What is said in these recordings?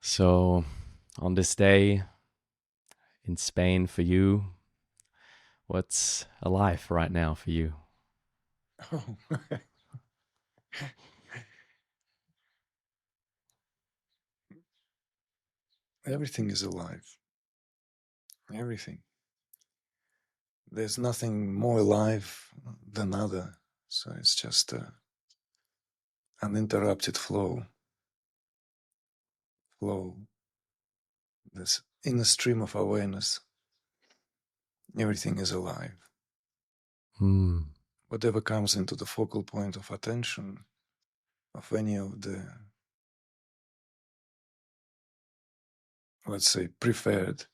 So, on this day in Spain for you, what's alive right now for you? Oh. Everything is alive. Everything. There's nothing more alive than other. So it's just uninterrupted flow. This in a stream of awareness. Everything is alive. Whatever comes into the focal point of attention of any of the, let's say, preferred,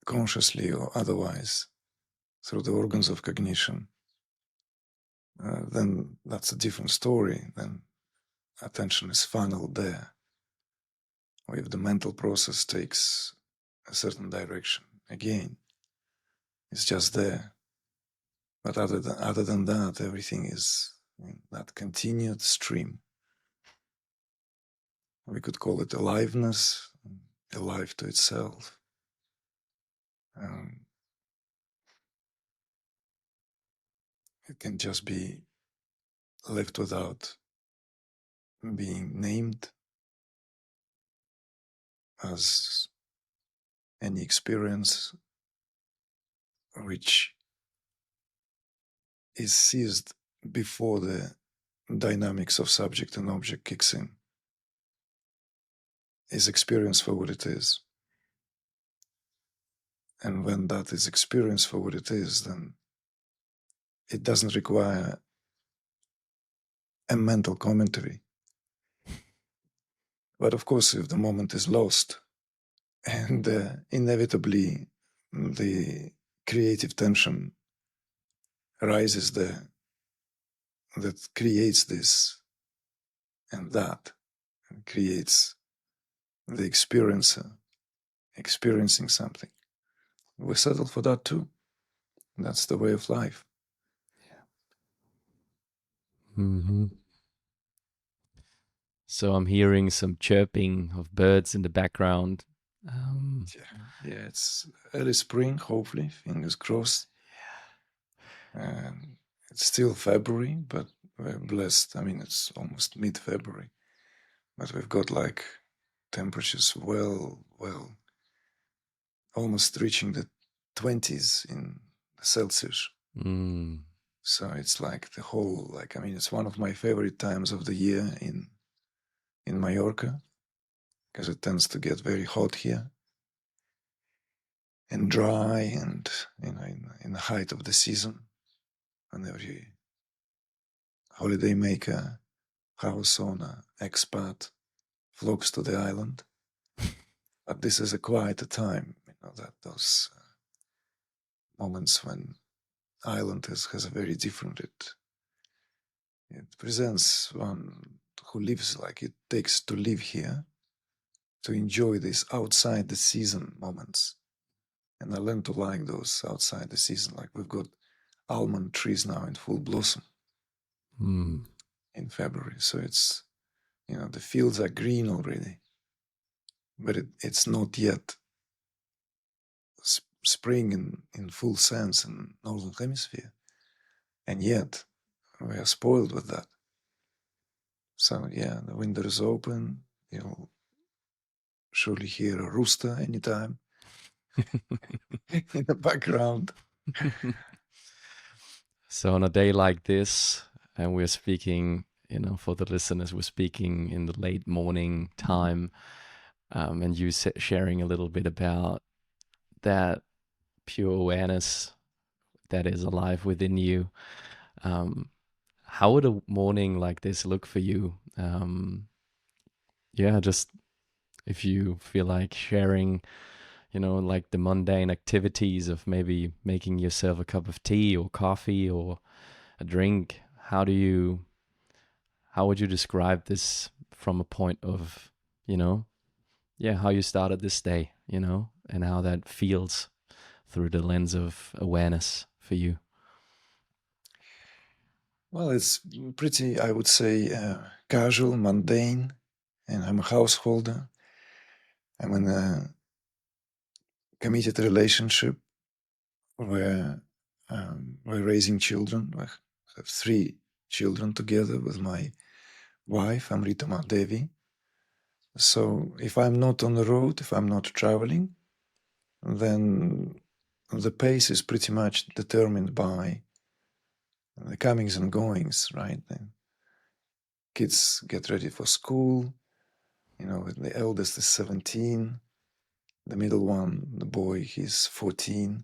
consciously or otherwise, through the organs of cognition, then that's a different story. Then attention is funneled there. Or if the mental process takes a certain direction, again, it's just there. But other than that, everything is in that continued stream. We could call it aliveness, alive to itself. It can just be left without being named as any experience which is seized before the dynamics of subject and object kicks in, is experienced for what it is. And when that is experienced for what it is, then it doesn't require a mental commentary. But of course, if the moment is lost, and inevitably the creative tension rises there that creates this and that, and creates the experiencer experiencing something. We settle for that too. That's the way of life. So I'm hearing some chirping of birds in the background. Yeah, it's early spring, hopefully, fingers crossed. And it's still February, but we're blessed. I mean, it's almost mid-February, but we've got like temperatures well, almost reaching the 20s in Celsius. So it's like the whole, like, I mean, it's one of my favorite times of the year in Mallorca, because it tends to get very hot here and dry, and you know, in the height of the season, and every holiday maker, house owner, expat flocks to the island. But this is a quieter time, you know, that those moments when island has a very different, it presents one who lives like it takes to live here, to enjoy these outside the season moments. And I learned to like those outside the season. Like we've got almond trees now in full blossom in February. So it's, you know, the fields are green already, but it's not yet spring in full sense in Northern Hemisphere. And yet we are spoiled with that. So yeah, the window is open. You'll surely hear a rooster anytime in the background. So on a day like this, and we're speaking, you know, for the listeners, we're speaking in the late morning time, and you sharing a little bit about that pure awareness that is alive within you. How would a morning like this look for you? Yeah, just if you feel like sharing, you know, like the mundane activities of maybe making yourself a cup of tea or coffee or a drink. How would you describe this from a point of, you know, yeah, how you started this day, you know, and how that feels through the lens of awareness for you? Well, it's pretty, I would say, casual, mundane. and I'm a householder. I'm in a committed relationship where we're raising children. We have 3 children together with my wife, Amrita Devi. So if I'm not on the road, if I'm not traveling, then the pace is pretty much determined by the comings and goings, right? The kids get ready for school. The eldest is 17, the middle one, the boy, he's 14,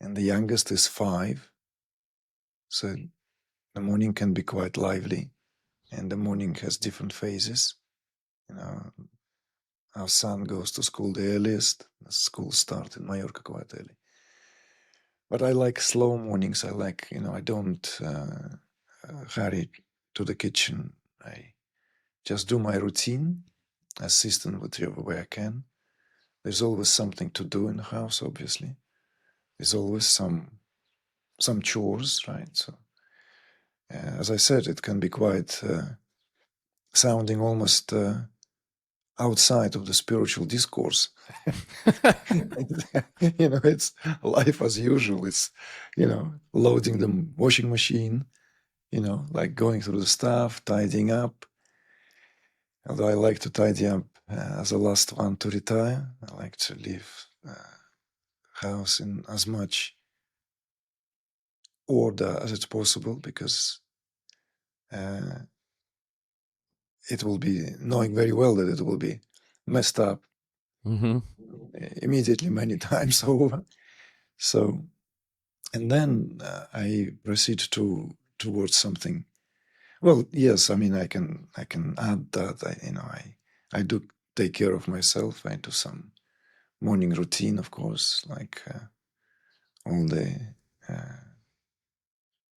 and the youngest is 5. So the morning can be quite lively, and the morning has different phases. Our son goes to school the earliest. The school starts in Mallorca quite early. But I like slow mornings. I like, I don't hurry to the kitchen. I just do my routine, assistant whichever way I can. There's always something to do in the house, obviously. There's always some chores, right? So, as I said, it can be quite sounding almost outside of the spiritual discourse. It's life as usual. It's, loading the washing machine, like going through the stuff, tidying up. Although I like to tidy up as the last one to retire. I like to leave house in as much order as it's possible, because it will be knowing very well that it will be messed up immediately many times over. So, and then I proceed towards something. Well, yes, I mean I can add that I do take care of myself. I do some morning routine, of course, like all the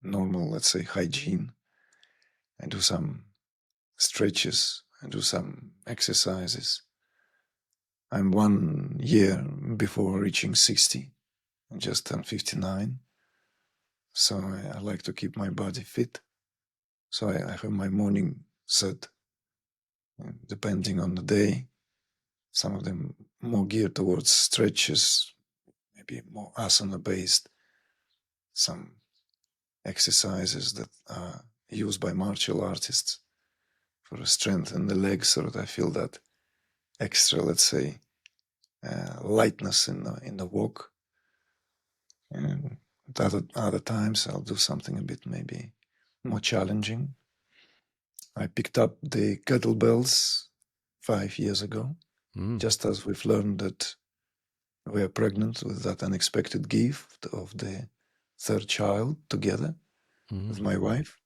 normal, let's say, hygiene. I do some stretches. I do some exercises. I'm 1 year before reaching 60. I just turned 59. So I like to keep my body fit. So I have my morning set, depending on the day. Some of them more geared towards stretches, maybe more asana-based. Some exercises that are used by martial artists for strengthen the legs, so that I feel that extra, let's say, lightness in the walk. And at other times, I'll do something a bit maybe more challenging. I picked up the kettlebells 5 years ago, just as we've learned that we are pregnant with that unexpected gift of the 3rd child together with my wife.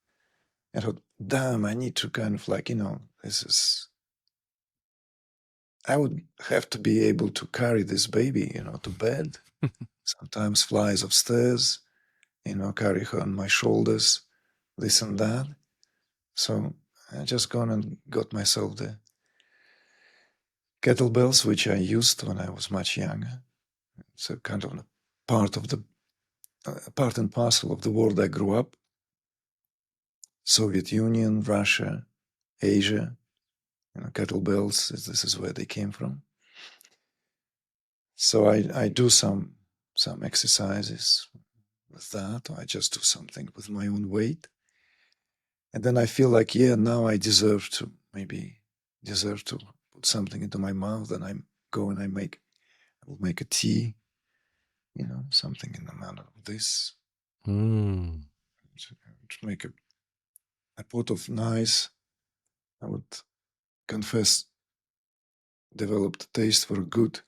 I thought, damn, I need to kind of like, I would have to be able to carry this baby, to bed, sometimes flies upstairs, carry her on my shoulders, this and that. So I just gone and got myself the kettlebells, which I used when I was much younger. It's a kind of a part and parcel of the world I grew up. Soviet Union, Russia, Asia, kettlebells, this is where they came from. So I do some exercises with that, or I just do something with my own weight. And then I feel like, yeah, now I deserve to put something into my mouth, and I go and I will make a tea, something in the manner of this. To make a pot of nice, I would confess, developed a taste for good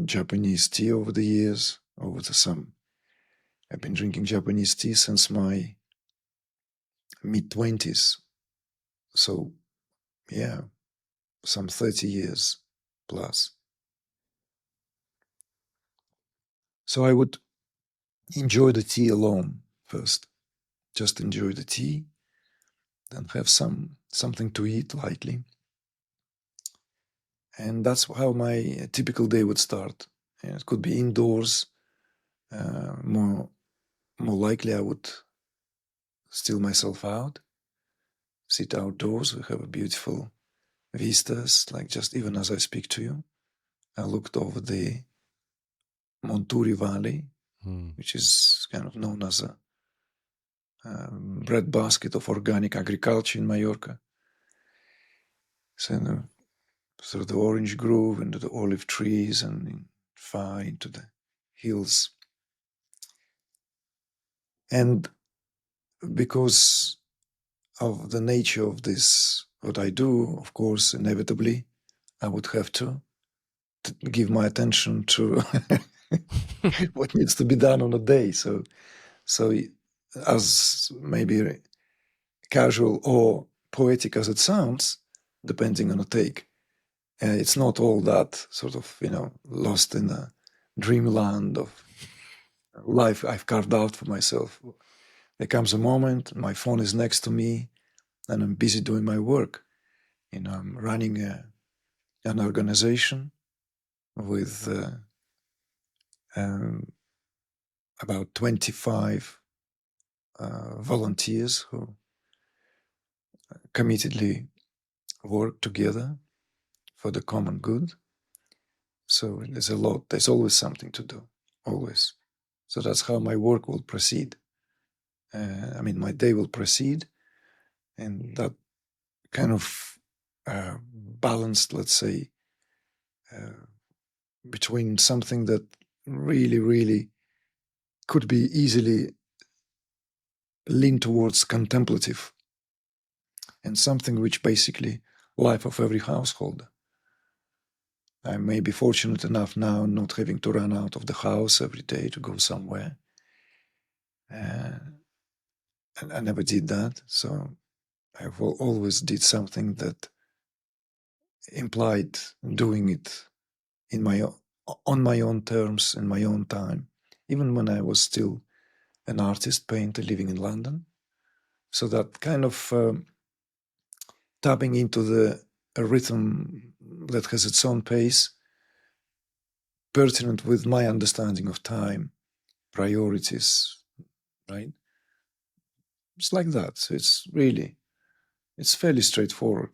Japanese tea over the years. I've been drinking Japanese tea since my mid-20s. So, yeah, some 30 years plus. So I would enjoy the tea alone first. Just enjoy the tea, then have something to eat lightly. And that's how my typical day would start. And it could be indoors. More likely I would steal myself out, sit outdoors. We have a beautiful vistas, like just even as I speak to you. I looked over the Montuuri Valley, which is kind of known as a breadbasket of organic agriculture in Mallorca. So through the orange grove into the olive trees and far into the hills. And because of the nature of this, what I do, of course, inevitably, I would have to give my attention to what needs to be done on a day. So as maybe casual or poetic as it sounds, depending on the take, it's not all that sort of, lost in a dreamland of life I've carved out for myself. There comes a moment, my phone is next to me, and I'm busy doing my work. I'm running an organization with about 25 volunteers who committedly work together for the common good. So there's a lot, there's always something to do, always. So that's how my work will proceed. My day will proceed, and that kind of balanced, let's say, between something that really, really could be easily lean towards contemplative and something which basically life of every household. I may be fortunate enough now not having to run out of the house every day to go somewhere. And I never did that. So I've always did something that implied doing it on my own terms, in my own time, even when I was still an artist, painter living in London. So that kind of tapping into a rhythm that has its own pace, pertinent with my understanding of time, priorities, right? It's like that. So it's fairly straightforward.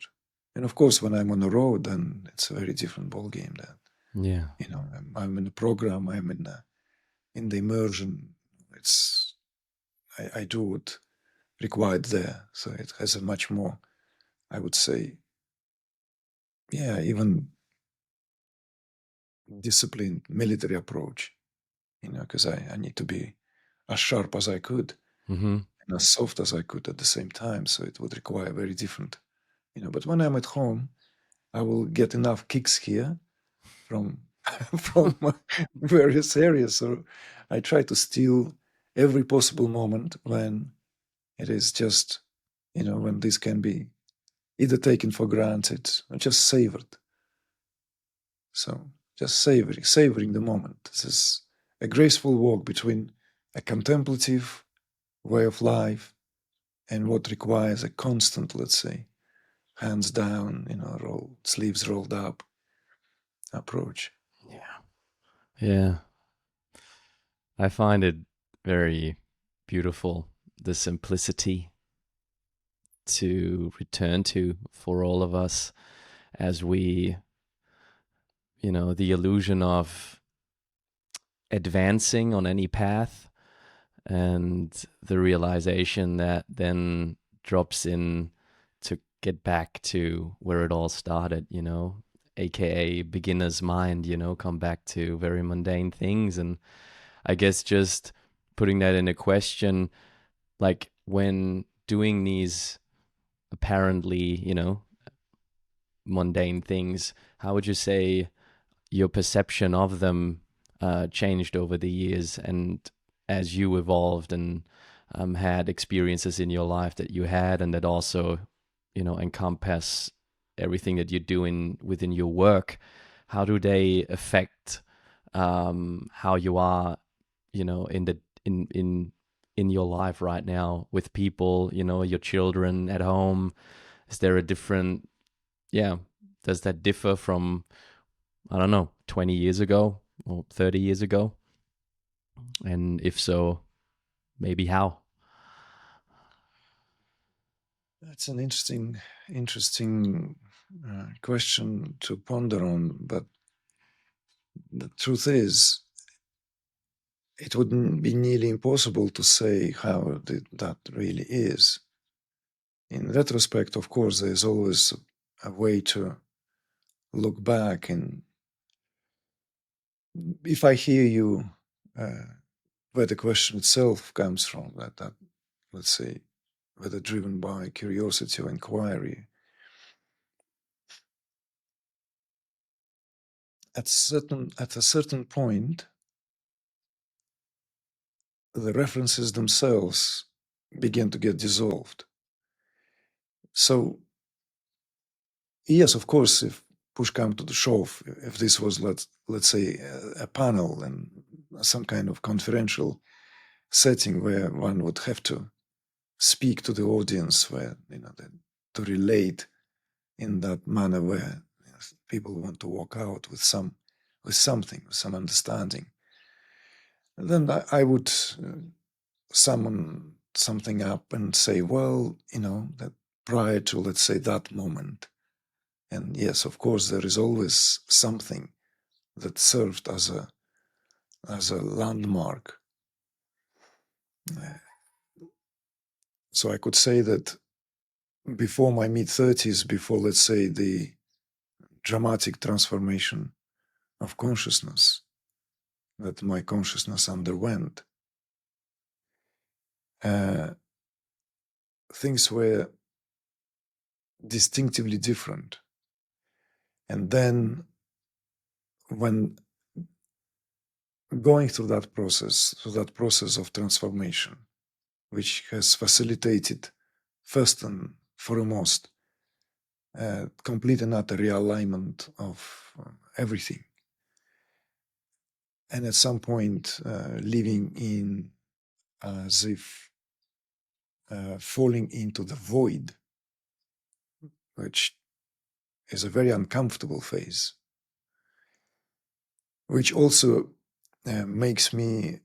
And of course, when I'm on the road, then it's a very different ballgame. Yeah. I'm in a program, I'm in the immersion. I do what required there. So it has a much more, I would say, even disciplined military approach, because I need to be as sharp as I could and as soft as I could at the same time. So it would require very different, but when I'm at home, I will get enough kicks here from from various areas. So I try to steal every possible moment when it is just, when this can be either taken for granted or just savored. So just savoring the moment. This is a graceful walk between a contemplative way of life and what requires a constant, let's say, hands down, sleeves rolled up approach. Yeah. I find it very beautiful, the simplicity to return to for all of us as we, the illusion of advancing on any path and the realization that then drops in to get back to where it all started, aka beginner's mind, come back to very mundane things. And I guess just putting that in a question, like when doing these apparently, mundane things, how would you say your perception of them changed over the years, and as you evolved and had experiences in your life that you had, and that also, encompass everything that you're doing within your work? How do they affect how you are, in your life right now with people, your children at home? Is there a different, does that differ from, I don't know, 20 years ago or 30 years ago? And if so, maybe how? That's an interesting question to ponder on, but the truth is, it wouldn't be nearly impossible to say how that really is. In retrospect, of course, there's always a way to look back, and if I hear you, where the question itself comes from, that let's say, whether driven by curiosity or inquiry, at a certain point, the references themselves begin to get dissolved. So, yes, of course, if push comes to the shove, if this was, let's say, a panel and some kind of conferential setting where one would have to speak to the audience, where to relate in that manner where people want to walk out with something, with some understanding, then I would summon something up and say, well, that prior to, let's say, that moment, and yes, of course, there is always something that served as a landmark. So I could say that before my mid-30s, before, let's say, the dramatic transformation of consciousness that my consciousness underwent, things were distinctively different. And then when going through that process of transformation, which has facilitated, first and foremost, complete and utter realignment of everything. And at some point, living in as if falling into the void, which is a very uncomfortable phase, which also makes me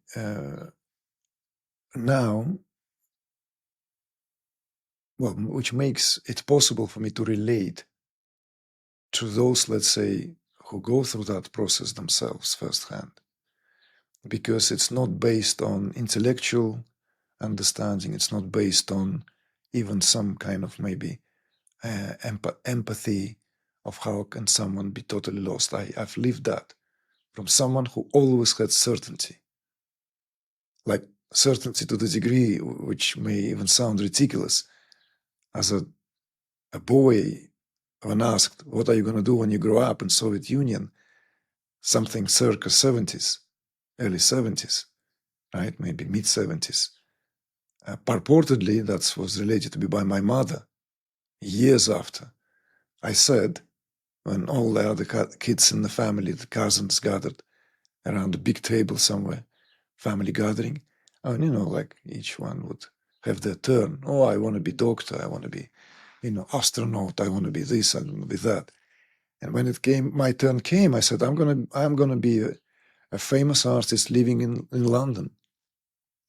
which makes it possible for me to relate to those, let's say, who go through that process themselves firsthand, because it's not based on intellectual understanding, it's not based on even some kind of maybe empathy of how can someone be totally lost. I've lived that from someone who always had certainty, like certainty to the degree which may even sound ridiculous. As a boy, when asked, what are you going to do when you grow up in Soviet Union, something circa 70s, early 70s, right, maybe mid 70s, purportedly that was related to me by my mother. Years after, I said, when all the other kids in the family, the cousins gathered around a big table somewhere, family gathering, and like each one would have their turn. Oh, I want to be doctor, I want to be, astronaut, I want to be this, I want to be that. And when my turn came, I said, I'm gonna be a famous artist living in London,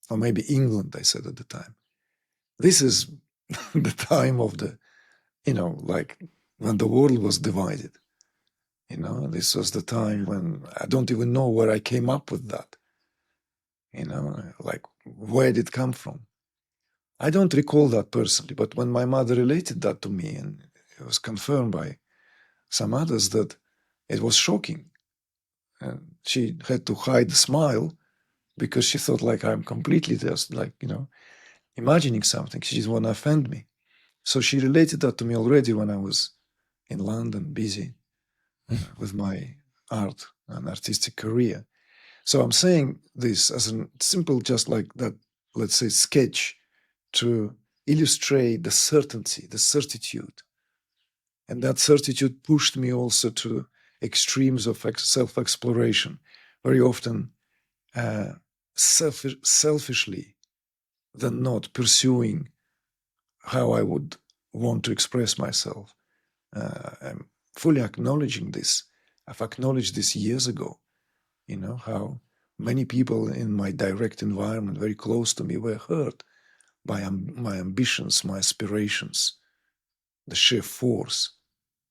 or maybe England, I said at the time. This is the time of the, like when the world was divided. This was the time when I don't even know where I came up with that. Like where did it come from? I don't recall that personally, but when my mother related that to me, and it was confirmed by some others, that it was shocking. And she had to hide the smile because she thought like I'm completely just like, imagining something. She didn't want to offend me. So she related that to me already when I was in London, busy with my art and artistic career. So I'm saying this as a simple, just like that, let's say, sketch to illustrate the certainty, the certitude. And that certitude pushed me also to extremes of self-exploration, very often selfishly than not pursuing how I would want to express myself. I'm fully acknowledging this. I've acknowledged this years ago, how many people in my direct environment, very close to me, were hurt by my ambitions, my aspirations, the sheer force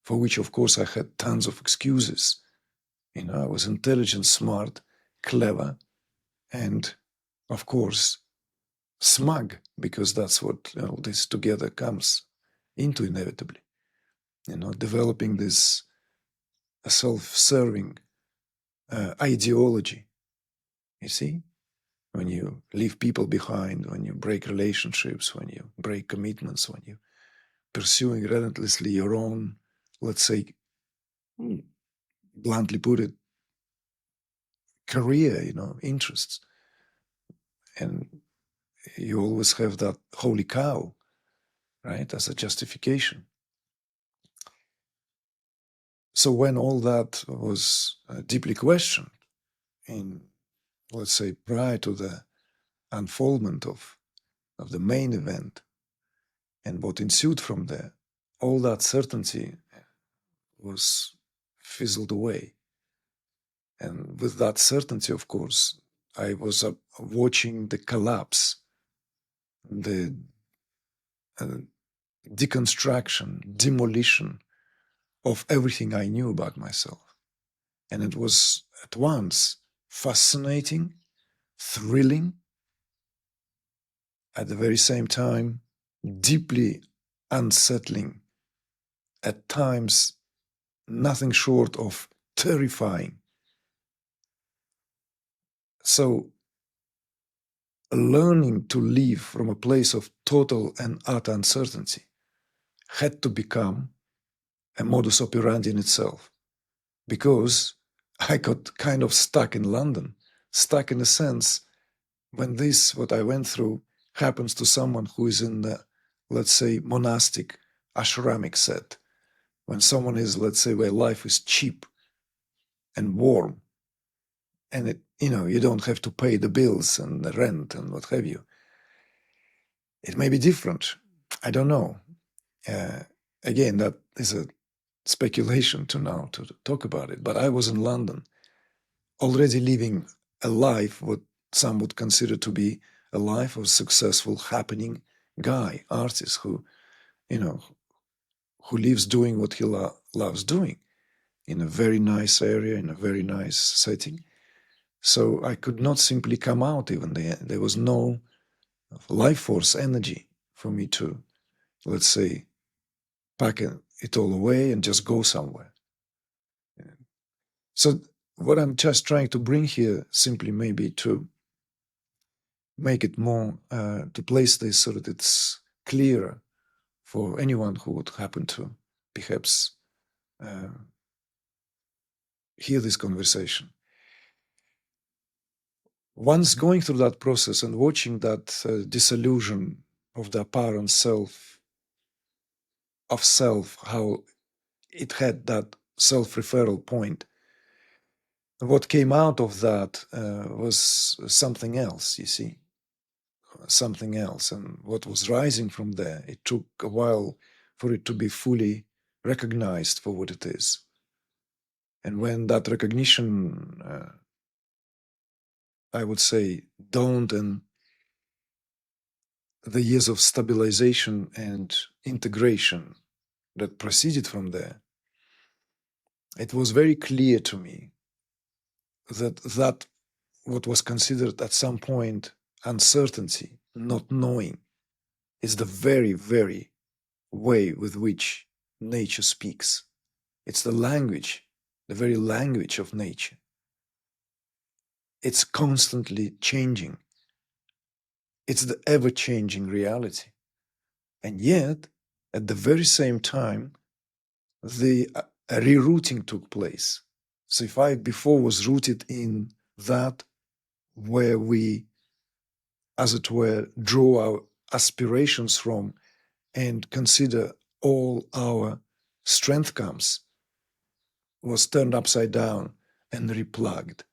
for which, of course, I had tons of excuses. I was intelligent, smart, clever, and, of course, smug, because that's what this together comes into inevitably. Developing this self-serving ideology. You see, when you leave people behind, when you break relationships, when you break commitments, when you pursuing relentlessly your own, let's say, bluntly put it, career, interests, and you always have that holy cow, right, as a justification. So when all that was deeply questioned in, let's say, prior to the unfoldment of the main event and what ensued from there, all that certainty was fizzled away. And with that certainty, of course, I was watching the collapse, the deconstruction, demolition of everything I knew about myself. And it was at once fascinating, thrilling, at the very same time, deeply unsettling, at times, nothing short of terrifying. So, learning to live from a place of total and utter uncertainty had to become a modus operandi in itself, because I got kind of stuck in London, stuck in a sense when this, what I went through, happens to someone who is in the, let's say, monastic, ashramic set, when someone is, let's say, where life is cheap and warm, and you don't have to pay the bills and the rent and what have you. It may be different. I don't know. Again, that is a speculation to talk about it. But I was in London, already living a life what some would consider to be a life of successful, happening guy, artist who lives doing what he loves doing in a very nice area, in a very nice setting. So I could not simply come out even there. There was no life force energy for me to, let's say, pack it all away and just go somewhere. So what I'm just trying to bring here simply maybe to make it more, to place this so that it's clearer for anyone who would happen to perhaps hear this conversation. Once going through that process and watching that disillusion of the apparent self, of self, how it had that self-referral point, what came out of that was something else, you see, something else. And what was rising from there, it took a while for it to be fully recognized for what it is. And when that recognition, I would say, dawned, and the years of stabilization and integration that proceeded from there, it was very clear to me that what was considered at some point uncertainty, not knowing, is the very, very way with which nature speaks. It's the language, the very language of nature. It's constantly changing. It's the ever-changing reality. And yet, at the very same time, the rerouting took place. So if I before was rooted in that where we, as it were, draw our aspirations from and consider all our strength comes, was turned upside down and replugged.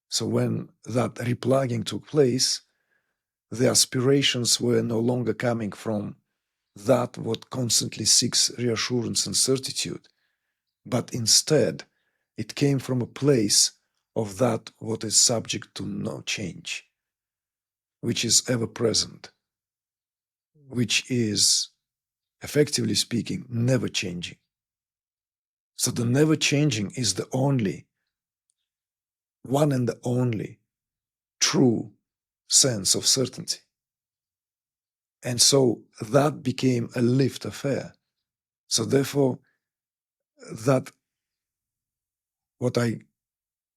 So when that replugging took place, the aspirations were no longer coming from that what constantly seeks reassurance and certitude, but instead it came from a place of that what is subject to no change, which is ever present, which is, effectively speaking, never changing. So the never changing is the only, one and the only true sense of certainty. And so that became a lived affair. So therefore, that what I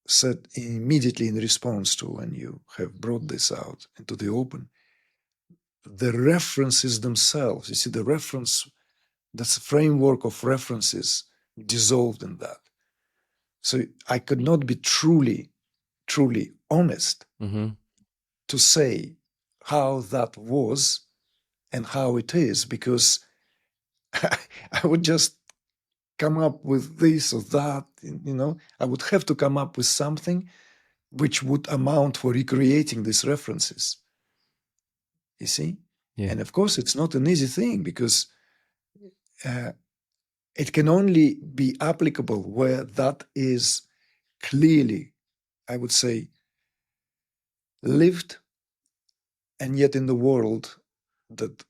said immediately in response to when you have brought this out into the open, the references themselves, you see, the reference, that's a framework of references dissolved in that. So I could not be truly, truly honest to say how that was and how it is, because I would just come up with this or that, you know, I would have to come up with something which would amount for recreating these references, you see? Yeah. And of course, it's not an easy thing, because it can only be applicable where that is clearly, I would say, lived, and yet in the world that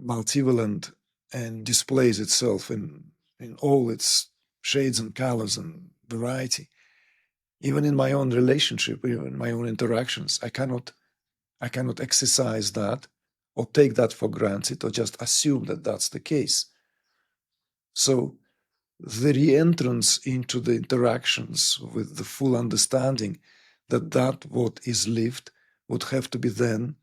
multivalent and displays itself in all its shades and colors and variety. Even in my own relationship, even in my own interactions, I cannot exercise that or take that for granted or just assume that that's the case. So the re-entrance into the interactions with the full understanding that what is lived would have to be then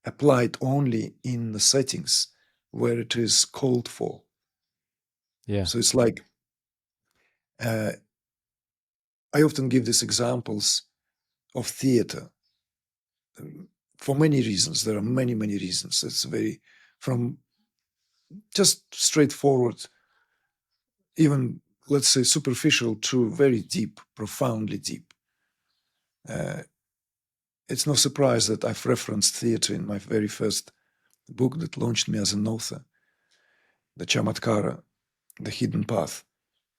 applied only in the settings where it is called for. Yeah. So it's like, I often give these examples of theater for many reasons. There are many, many reasons. It's very, from just straightforward, even let's say superficial, to very deep, profoundly deep. It's no surprise that I've referenced theater in my very first book that launched me as an author, The Chamatkara, The Hidden Path.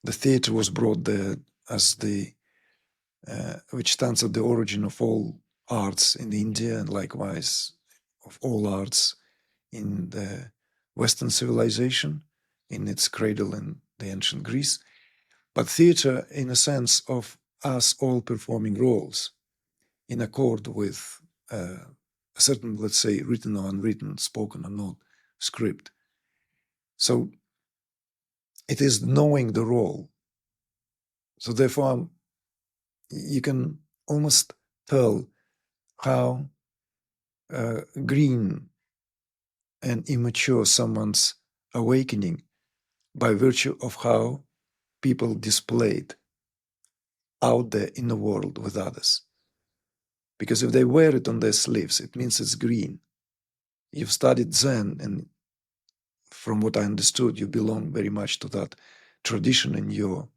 The theater was brought there as the, which stands at the origin of all arts in India, and likewise of all arts in the Western civilization, in its cradle in the ancient Greece. But theater in a sense of us all performing roles in accord with a certain, let's say, written or unwritten, spoken or not, script. So it is knowing the role. So therefore, you can almost tell how green and immature someone's awakening by virtue of how people displayed out there in the world with others. Because if they wear it on their sleeves, it means it's green. You've studied Zen, and from what I understood, you belong very much to that tradition in your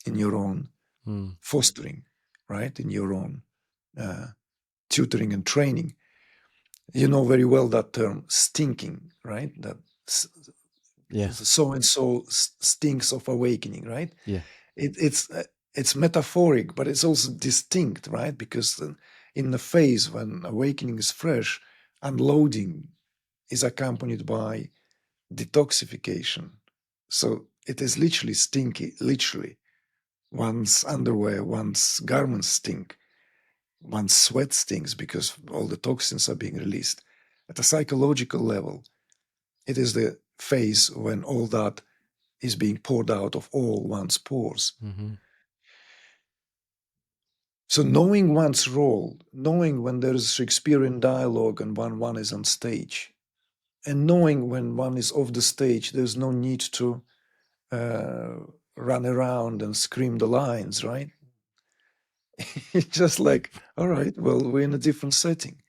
own fostering, right? In your own tutoring and training. You know very well that term stinking, right? That so and so stinks of awakening, right? Yeah. It's metaphoric, but it's also distinct, right? Because in the phase when awakening is fresh, unloading is accompanied by detoxification. So it is literally stinky, literally. One's underwear, one's garments stink, one's sweat stinks because all the toxins are being released. At a psychological level, it is the phase when all that is being poured out of all one's pores. So knowing one's role, knowing when there is Shakespearean dialogue and when one is on stage, and knowing when one is off the stage, there's no need to run around and scream the lines, right? It's just like, all right, well, we're in a different setting.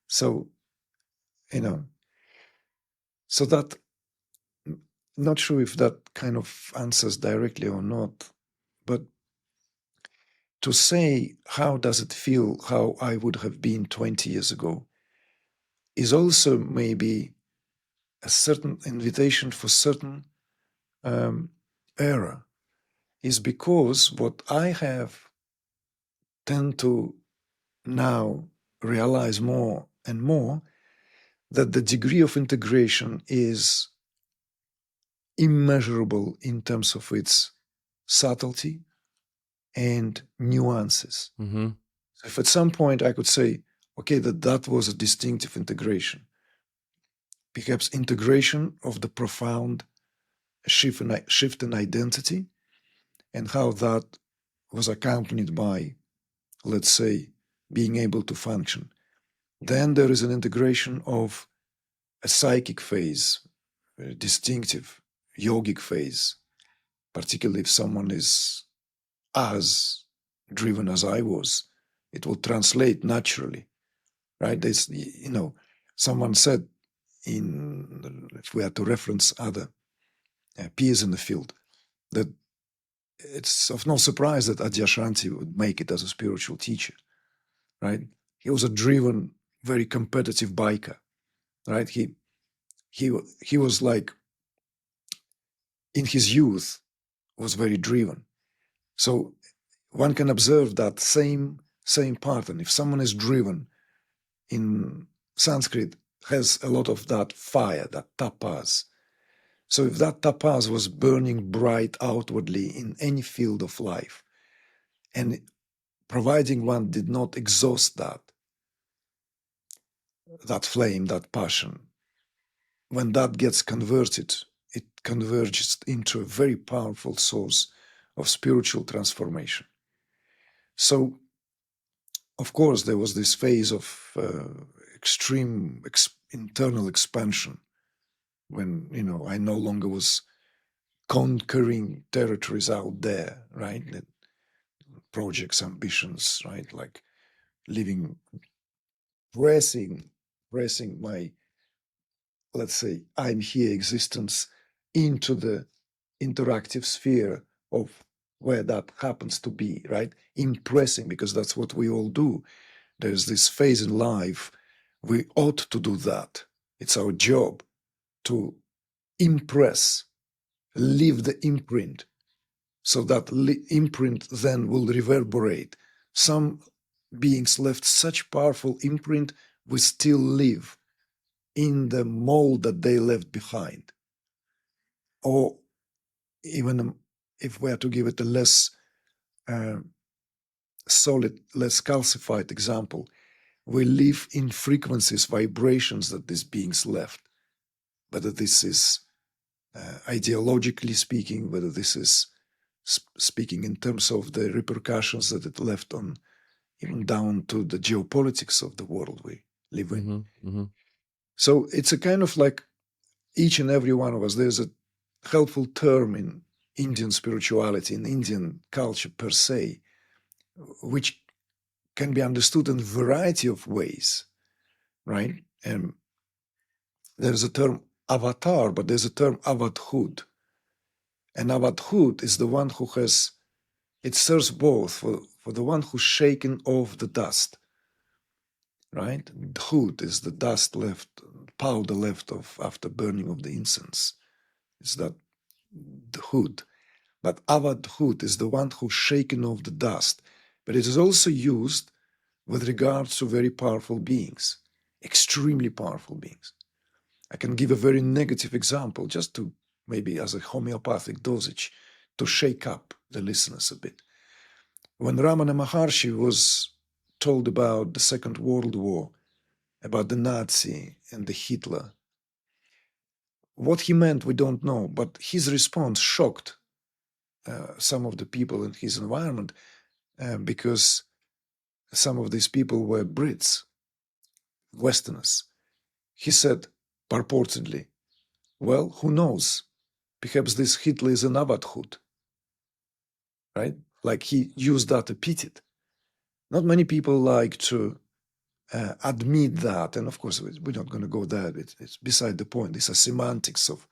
So, so that, not sure if that kind of answers directly or not, but to say, how does it feel, how I would have been 20 years ago, is also maybe a certain invitation for certain error, is because what I have tend to now realize more and more, that the degree of integration is immeasurable in terms of its subtlety and nuances. Mm-hmm. So if at some point I could say, okay, that was a distinctive integration, perhaps integration of the profound shift in identity, and how that was accompanied by, let's say, being able to function. Then there is an integration of a psychic phase, a distinctive yogic phase, particularly if someone is as driven as I was, it will translate naturally, right? There's, someone said, if we are to reference other peers in the field, that it's of no surprise that Adyashanti would make it as a spiritual teacher, right? He was a driven, very competitive biker, right? He was like, in his youth, was very driven. So one can observe that same pattern. If someone is driven, in Sanskrit has a lot of that fire, that tapas. So if that tapas was burning bright outwardly in any field of life, and providing one did not exhaust that flame, that passion, when that gets converted, it converges into a very powerful source of spiritual transformation. So, of course, there was this phase of extreme internal expansion when, I no longer was conquering territories out there, right? Projects, ambitions, right? Like living, pressing my, let's say, I'm here existence into the interactive sphere of where that happens to be, right? Impressing, because that's what we all do. There's this phase in life, we ought to do that. It's our job to impress, leave the imprint, so that imprint then will reverberate. Some beings left such powerful imprint, we still live in the mold that they left behind. Or even if we are to give it a less solid, less calcified example, we live in frequencies, vibrations that these beings left. Whether this is ideologically speaking, whether this is speaking in terms of the repercussions that it left on, even down to the geopolitics of the world we live in. Mm-hmm. Mm-hmm. So it's a kind of like each and every one of us, there's a helpful term in Indian spirituality, in Indian culture per se, which can be understood in a variety of ways, right? And there's a term avatar, but there's a term Avatāhood. And Avatāhood is the one who has, it serves both for the one who's shaken off the dust, right? The hood is the dust left, powder left of after burning of the incense. It's that the hood. But Avatāhood is the one who's shaken off the dust. But it is also used with regards to very powerful beings, extremely powerful beings. I can give a very negative example, just to maybe as a homeopathic dosage, to shake up the listeners a bit. When Ramana Maharshi was told about the Second World War, about the Nazi and the Hitler, what he meant, we don't know, but his response shocked some of the people in his environment because some of these people were Brits, Westerners. He said, purportedly, well, who knows? Perhaps this Hitler is an Avatāhood, right? Like he used that epithet. Not many people like to admit that, and of course we're not going to go there. It's beside the point. These are semantics of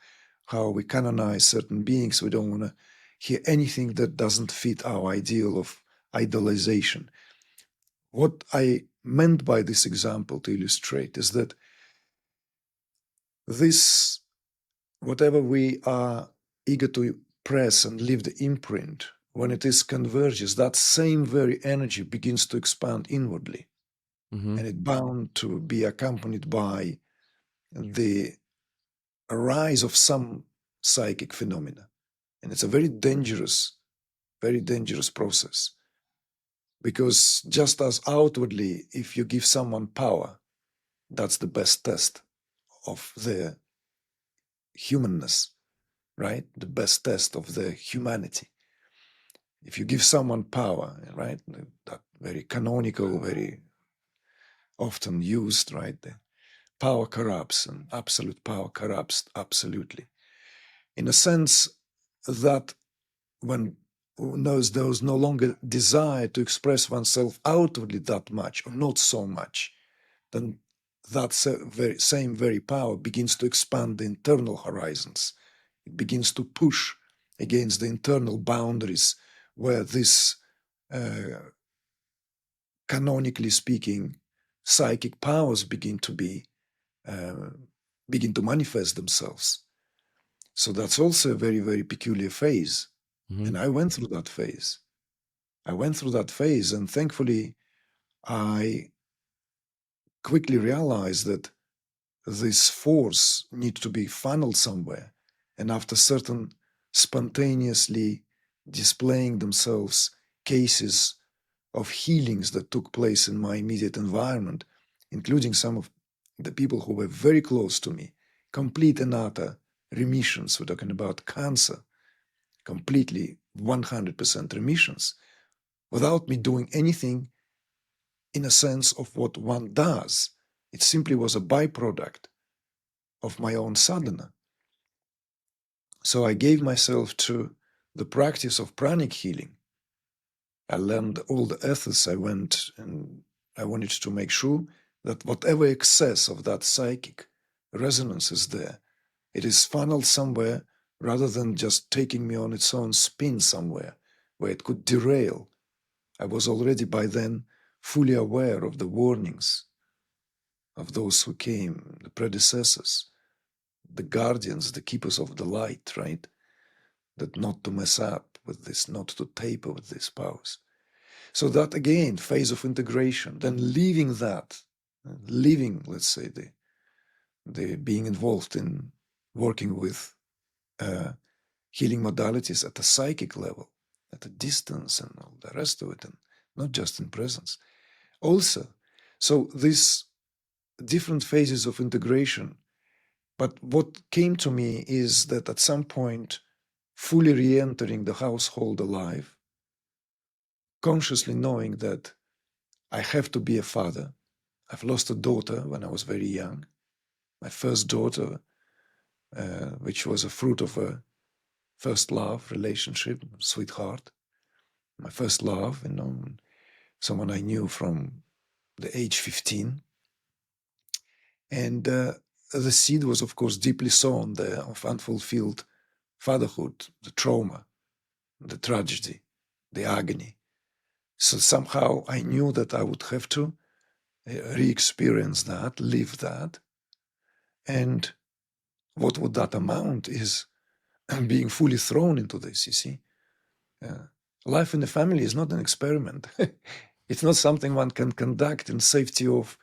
how we canonize certain beings. We don't want to hear anything that doesn't fit our ideal of idolization. What I meant by this example to illustrate is that this, whatever we are eager to press and leave the imprint, when it is converges, that same very energy begins to expand inwardly. Mm-hmm. And it bound to be accompanied by the rise of some psychic phenomena. And it's a very dangerous process. Because just as outwardly, if you give someone power, that's the best test of their humanness, right? The best test of their humanity. If you give someone power, right? That very canonical, very often used, right? The power corrupts, and absolute power corrupts absolutely. In a sense that when there was no longer desire to express oneself outwardly that much, or not so much, then that same very power begins to expand the internal horizons. It begins to push against the internal boundaries where this, canonically speaking, psychic powers begin to manifest themselves. So that's also a very, very peculiar phase. Mm-hmm. And I went through that phase. And thankfully, I quickly realized that this force needs to be funneled somewhere. And after certain spontaneously displaying themselves cases of healings that took place in my immediate environment, including some of the people who were very close to me, complete and utter remissions. We're talking about cancer, completely 100% remissions, without me doing anything in a sense of what one does. It simply was a byproduct of my own sadhana. So I gave myself to the practice of pranic healing. I learned all the ethics. I wanted to make sure that whatever excess of that psychic resonance is there, it is funneled somewhere rather than just taking me on its own spin somewhere where it could derail. I was already by then fully aware of the warnings of those who came, the predecessors, the guardians, the keepers of the light, right? That not to mess up with this, not to taper with these powers. So that again, phase of integration, then leaving, let's say, the being involved in working with healing modalities at a psychic level, at a distance and all the rest of it, and not just in presence. Also, so these different phases of integration. But what came to me is that at some point, fully re-entering the household alive, consciously knowing that I have to be a father. I've lost a daughter when I was very young, my first daughter, which was a fruit of a first love relationship, sweetheart, my first love, someone I knew from the age 15. And the seed was, of course, deeply sown there of unfulfilled fatherhood, the trauma, the tragedy, the agony. So somehow I knew that I would have to re-experience that, live that. And what would that amount is being fully thrown into this, you see. Life in the family is not an experiment. It's not something one can conduct in safety of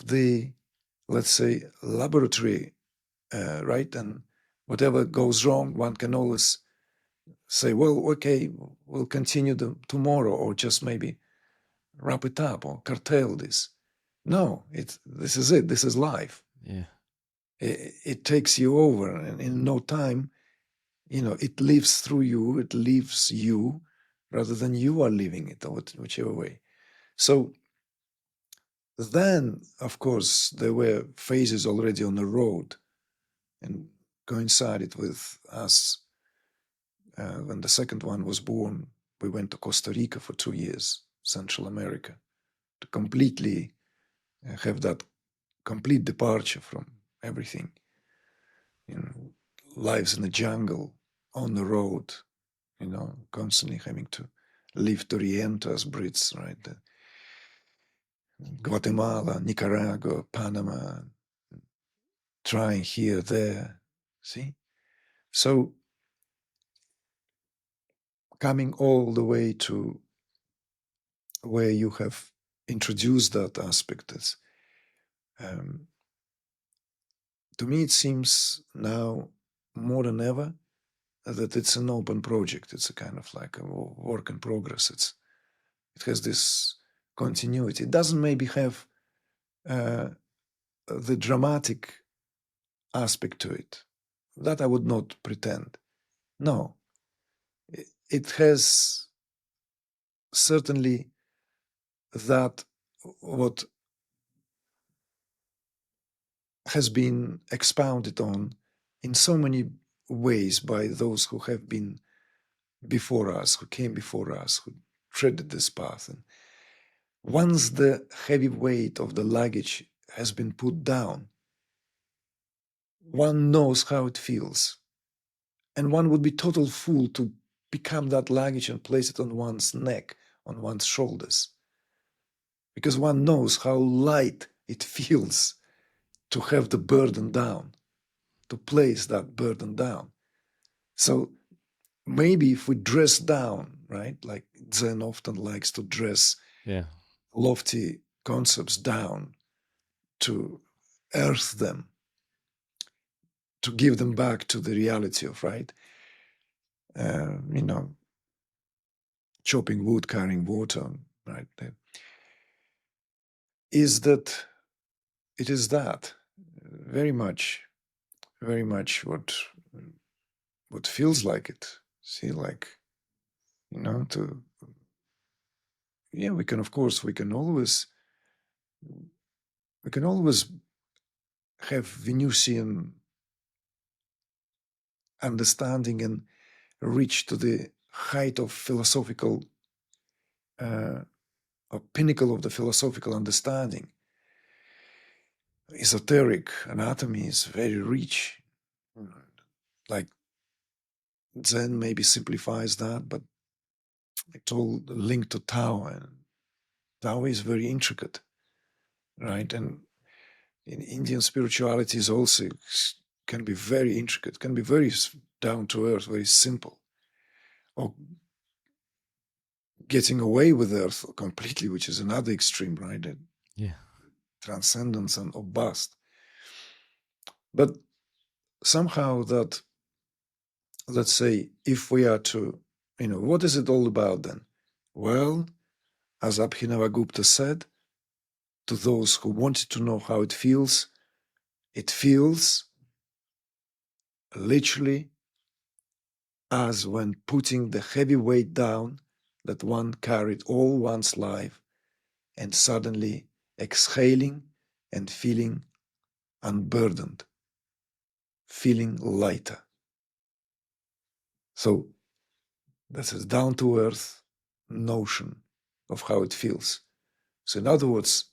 the, let's say, laboratory, right? And whatever goes wrong, one can always say, well, okay, we'll continue tomorrow, or just maybe wrap it up or curtail this. No, this is it. This is life. Yeah. It takes you over, and in no time, it lives through you. It leaves you, rather than you are living it, or whichever way. So then, of course, there were phases already on the road, and coincided with us. When the second one was born, we went to Costa Rica for 2 years, Central America, to completely have that complete departure from everything. Lives in the jungle, on the road, constantly having to live to re-enter as Brits, right? Guatemala, Nicaragua, Panama, trying here, there, see? So coming all the way to where you have introduced that aspect, to me it seems now more than ever that it's an open project. It's a kind of like a work in progress. It has this continuity. It doesn't maybe have the dramatic aspect to it. That I would not pretend. No, it has certainly that what has been expounded on in so many ways by those who have been before us, who came before us, who treaded this path. And once the heavy weight of the luggage has been put down, one knows how it feels. And one would be total fool to pick up that luggage and place it on one's neck, on one's shoulders. Because one knows how light it feels to have the burden down, to place that burden down. So maybe if we dress down, right, like Zen often likes to dress lofty concepts down, to earth them, to give them back to the reality of, right, chopping wood, carrying water, right, is that it is that very much what feels like it. See, like, to, we can, of course, we can always have Venusian understanding and reach to the height of philosophical, or pinnacle of the philosophical understanding. Esoteric anatomy is very rich. Like Zen maybe simplifies that, but it's all linked to Tao, and Tao is very intricate, right? And in Indian spirituality is also can be very intricate, can be very down to earth, very simple, or getting away with earth completely, which is another extreme, right? Transcendence and or bust. But somehow that, let's say, if we are to, what is it all about then? Well, as Abhinavagupta said, to those who wanted to know how it feels literally as when putting the heavy weight down that one carried all one's life and suddenly exhaling and feeling unburdened, feeling lighter. So that's a down-to-earth notion of how it feels. So in other words,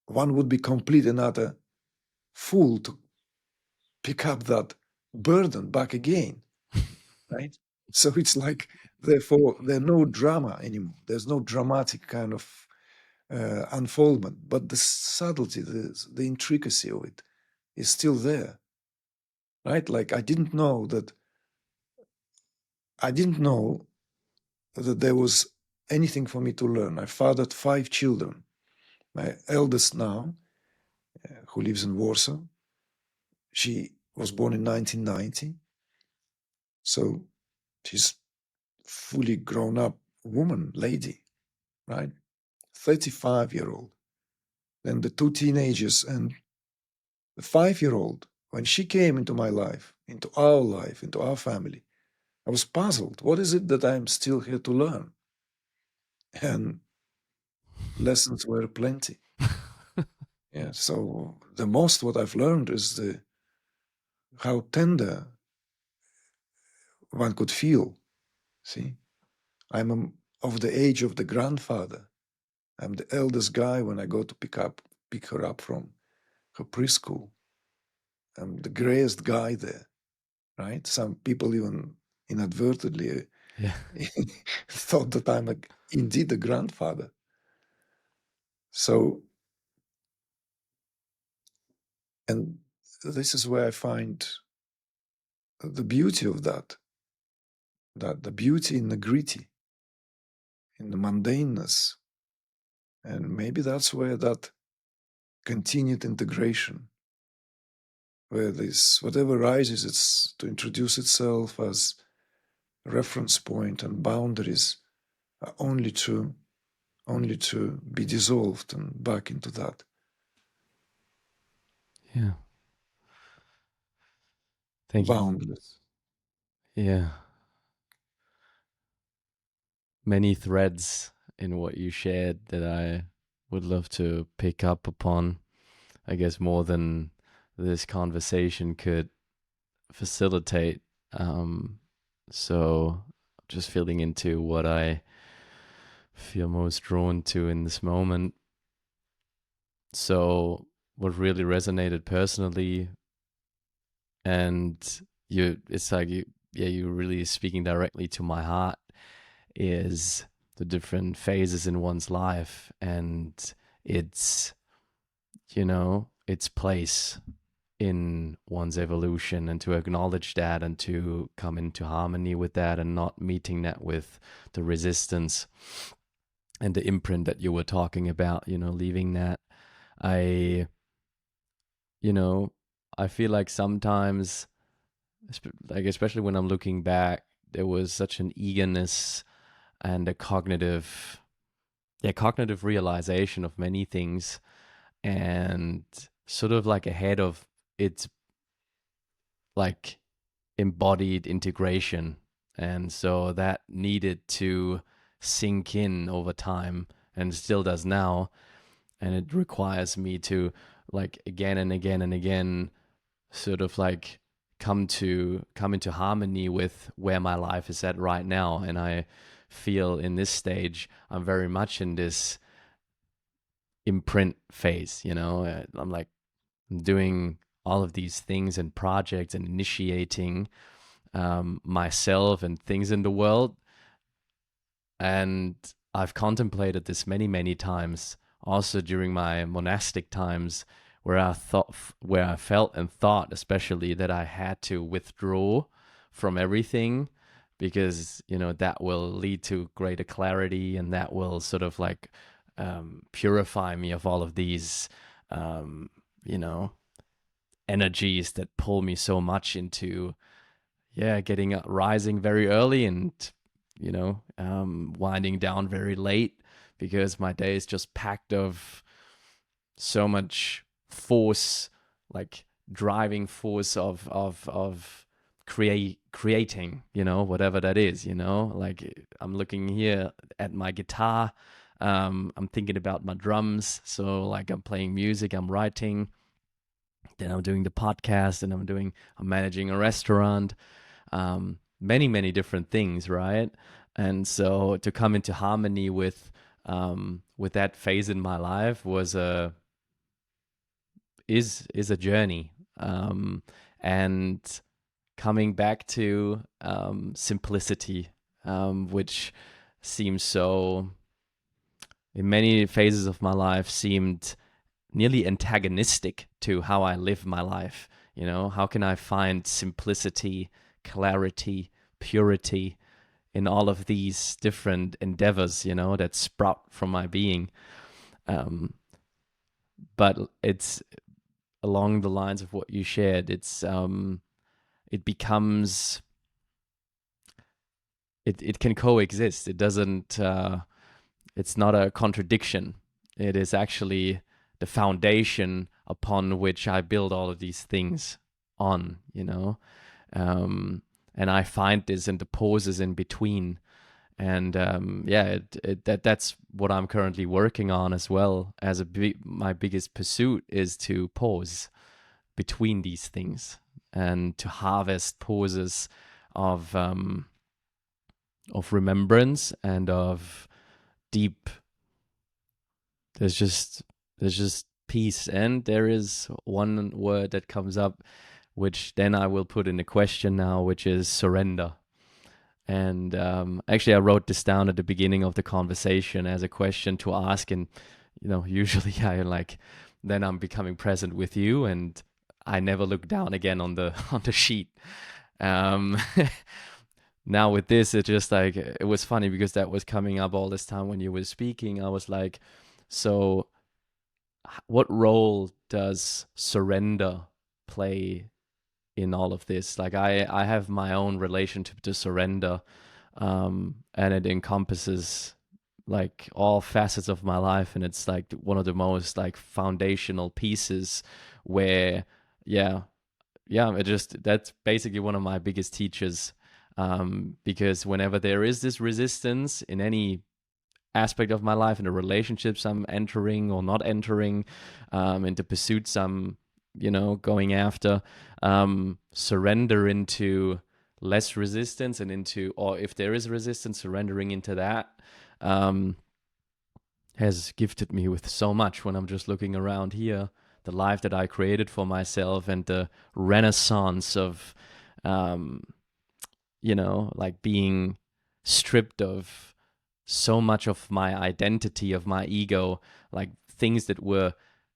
one would be complete and utter fool to pick up that burden back again, right? So it's like, therefore, there's no drama anymore. There's no dramatic kind of unfoldment, but the subtlety, the intricacy of it is still there, right? Like I didn't know that there was anything for me to learn. I fathered 5 children. My eldest now, who lives in Warsaw, she was born in 1990. So she's fully grown up woman, lady, right? 35-year-old. Then the 2 teenagers and the 5-year-old. When she came into my life, into our family, I was puzzled. What is it that I'm still here to learn? And lessons were plenty. Yeah. So the most what I've learned is how tender one could feel. See, I'm of the age of the grandfather. I'm the eldest guy when I go to pick her up from her preschool. I'm the grayest guy there, right? Some people even inadvertently thought that I'm indeed a grandfather. So, and this is where I find the beauty of that the beauty in the gritty, in the mundaneness. And maybe that's where that continued integration where this whatever rises, it's to introduce itself as a reference point, and boundaries are only to be dissolved and back into that. Yeah. Thank you. Boundless. Yeah. Many threads in what you shared that I would love to pick up upon. I guess more than this conversation could facilitate. So just feeling into what I feel most drawn to in this moment. So what really resonated personally, and it's like you're really speaking directly to my heart, is the different phases in one's life and its, its place in one's evolution, and to acknowledge that and to come into harmony with that and not meeting that with the resistance and the imprint that you were talking about, leaving that. I, I feel like sometimes, like especially when I'm looking back, there was such an eagerness and a cognitive realization of many things, and sort of like ahead of its like embodied integration. And so that needed to sink in over time, and still does now. And it requires me to, like, again and again and again, sort of like come into harmony with where my life is at right now. And I feel in this stage I'm very much in this imprint phase. I'm doing all of these things and projects and initiating myself and things in the world. And I've contemplated this many, many times, also during my monastic times, where I felt and thought, especially, that I had to withdraw from everything, because that will lead to greater clarity, and that will sort of like purify me of all of these, you know, energies that pull me so much into getting up, rising very early, and winding down very late, because my day is just packed of so much force, like driving force of creating, whatever that is. Like I'm looking here at my guitar, I'm thinking about my drums, so like I'm playing music, I'm writing, then I'm doing the podcast, and I'm managing a restaurant, many, many different things, right? And so to come into harmony with that phase in my life is a journey, and coming back to simplicity, which seems so, in many phases of my life, seemed nearly antagonistic to how I live my life. How can I find simplicity, clarity, purity in all of these different endeavors, that sprout from my being? But it's along the lines of what you shared. It becomes, it can coexist. It doesn't, it's not a contradiction. It is actually the foundation upon which I build all of these things on, and I find this in the pauses in between. And that's what I'm currently working on as well. My biggest pursuit is to pause between these things, and to harvest pauses of remembrance and of deep. There's just peace, and there is one word that comes up, which then I will put in a question now, which is surrender. And actually, I wrote this down at the beginning of the conversation as a question to ask. And usually then I'm becoming present with you, and I never look down again on the sheet. Now with this, it just like, it was funny because that was coming up all this time when you were speaking. I was like, so what role does surrender play in all of this. Like I have my own relationship to surrender, and it encompasses like all facets of my life, and it's like one of the most like foundational pieces where, yeah, it just, that's basically one of my biggest teachers, because whenever there is this resistance in any aspect of my life, in the relationships I'm entering or not entering, in the pursuits I'm, going after, surrender into less resistance and into, or if there is resistance, surrendering into that, um, has gifted me with so much when I'm just looking around here, the life that I created for myself and the renaissance of, um, like being stripped of so much of my identity, of my ego, like things that were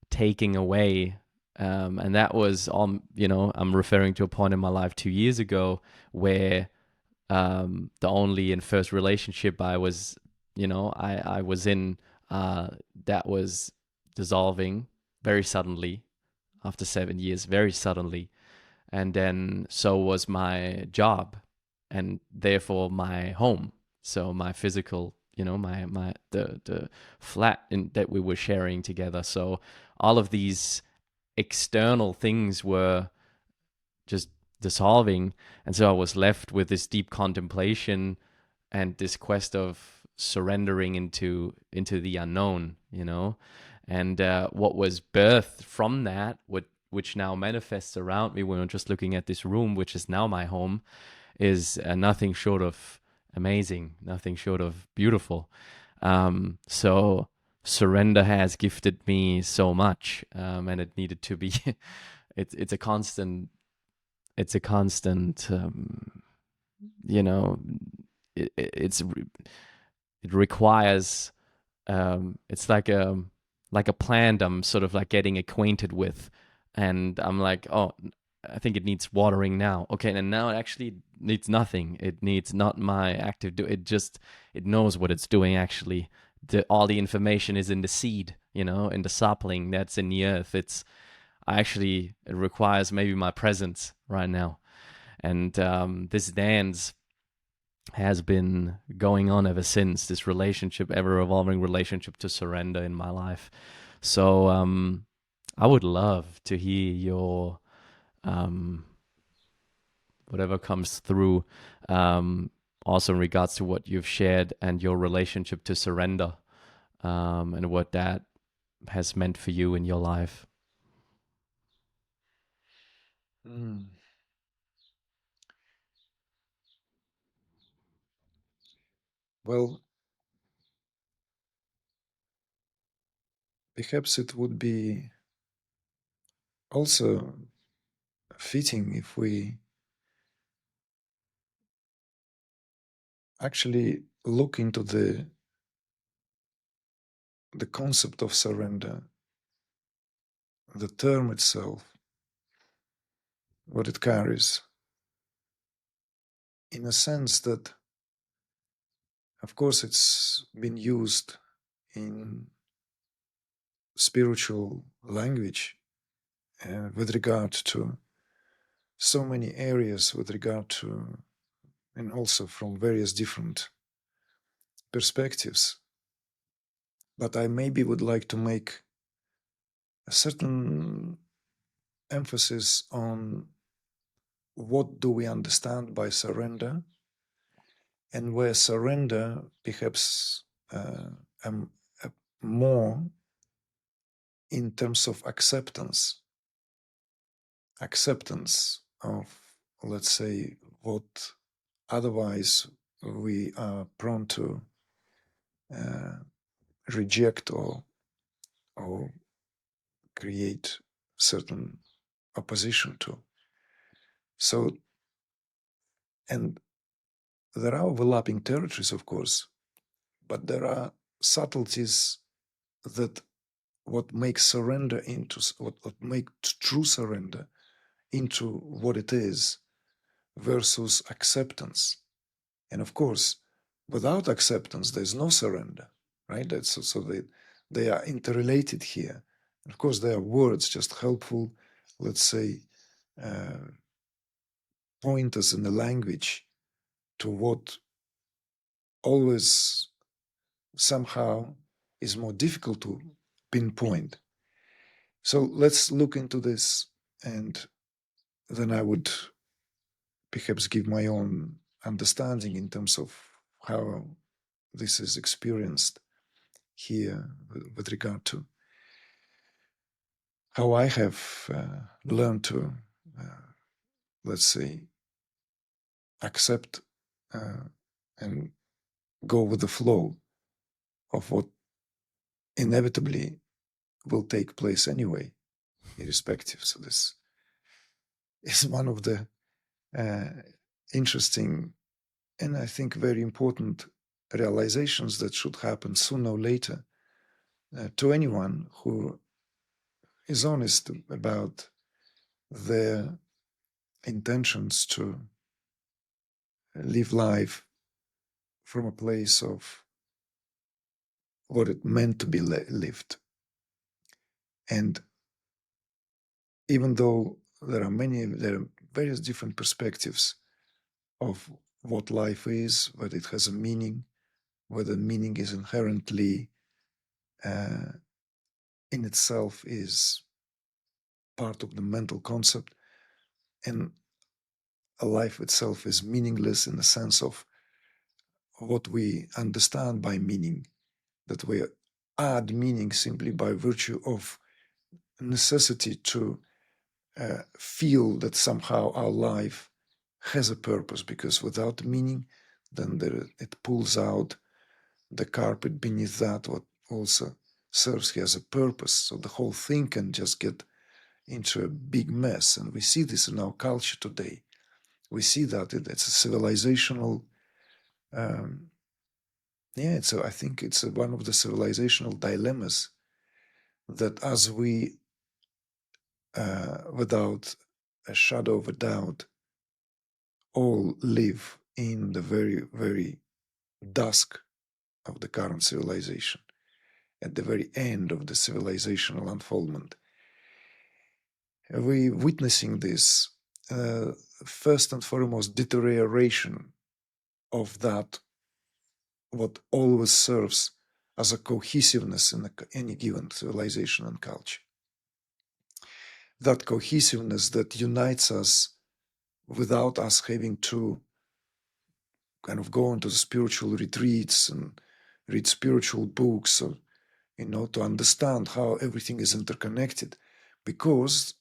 taking away. And that was, I'm referring to a point in my life 2 years ago where, the only and first relationship I was, I was in, that was dissolving very suddenly after 7 years, very suddenly. And then so was my job, and therefore my home. So my physical, the flat that we were sharing together. So all of these external things were just dissolving, and so I was left with this deep contemplation and this quest of surrendering into the unknown, and what was birthed from that, which now manifests around me when I'm just looking at this room, which is now my home, is nothing short of amazing, nothing short of beautiful. So surrender has gifted me so much, and it needed to be. It's a constant. It's a constant. You know, it requires. It's like a plant I'm sort of like getting acquainted with, and I'm like, oh, I think it needs watering now. Okay, and now it actually needs nothing. It needs not my active do. It knows what it's doing actually. All the information is in the seed, in the sapling that's in the earth. It requires maybe my presence right now. And this dance has been going on ever since, this relationship, ever evolving relationship to surrender in my life. So I would love to hear your um, whatever comes through, also in regards to what you've shared and your relationship to surrender, and what that has meant for you in your life. Mm. Well, perhaps it would be also fitting if we actually look into the concept of surrender, the term itself, what it carries, in a sense that, of course, it's been used in spiritual language with regard to so many areas, with regard to, and also from various different perspectives. But I maybe would like to make a certain emphasis on what do we understand by surrender, and where surrender perhaps um, more in terms of acceptance of, let's say, what otherwise we are prone to reject or create certain opposition to. So, and there are overlapping territories, of course, but there are subtleties that what makes surrender into what makes true surrender into what it is versus acceptance. And of course, without acceptance, there's no surrender, right? So they are interrelated here. And of course, they are words just helpful, let's say, point us in the language to what always somehow is more difficult to pinpoint. So let's look into this, and then I would perhaps give my own understanding in terms of how this is experienced here with regard to how I have learned to, let's say, accept and go with the flow of what inevitably will take place anyway, irrespective. So this is one of the interesting and I think very important realizations that should happen sooner or later to anyone who is honest about their intentions to live life from a place of what it meant to be lived. And even though there are various different perspectives of what life is, whether it has a meaning, whether meaning is inherently in itself is part of the mental concept, and a life itself is meaningless in the sense of what we understand by meaning, that we add meaning simply by virtue of necessity to feel that somehow our life has a purpose, because without meaning, then it pulls out the carpet beneath that what also serves as a purpose. So the whole thing can just get into a big mess. And we see this in our culture today. We see that it's a civilizational, I think it's one of the civilizational dilemmas that as we, without a shadow of a doubt, all live in the very, very dusk of the current civilization, at the very end of the civilizational unfoldment. We're witnessing this, first and foremost, deterioration of that, what always serves as a cohesiveness in any given civilization and culture. That cohesiveness that unites us without us having to kind of go into the spiritual retreats and read spiritual books, or to understand how everything is interconnected, because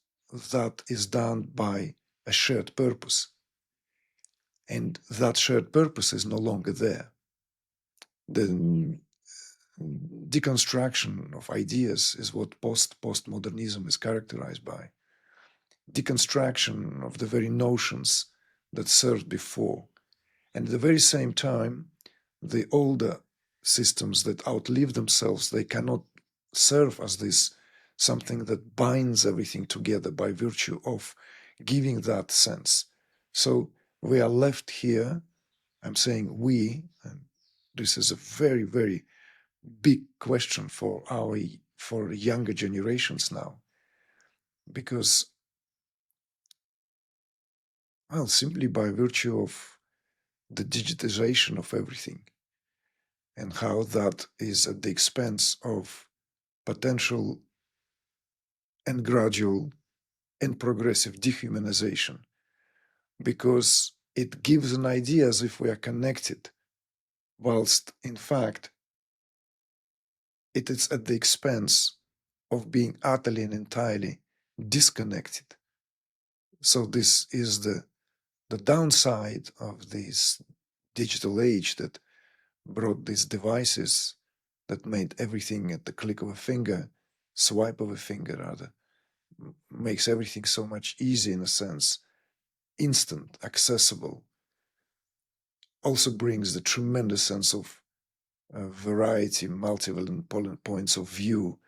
that is done by a shared purpose. And that shared purpose is no longer there. The deconstruction of ideas is what postmodernism is characterized by. Deconstruction of the very notions that served before. And at the very same time, the older systems that outlive themselves, they cannot serve as this something that binds everything together by virtue of giving that sense. So we are left here, I'm saying we, and this is a very, very big question for younger generations now, because, well, simply by virtue of the digitization of everything, and how that is at the expense of potential and gradual and progressive dehumanization, because it gives an idea as if we are connected, whilst in fact it is at the expense of being utterly and entirely disconnected. So this is the downside of this digital age that brought these devices that made everything at the click of a finger, swipe of a finger rather, makes everything so much easy in a sense, instant, accessible, also brings the tremendous sense of variety, multiple points of view,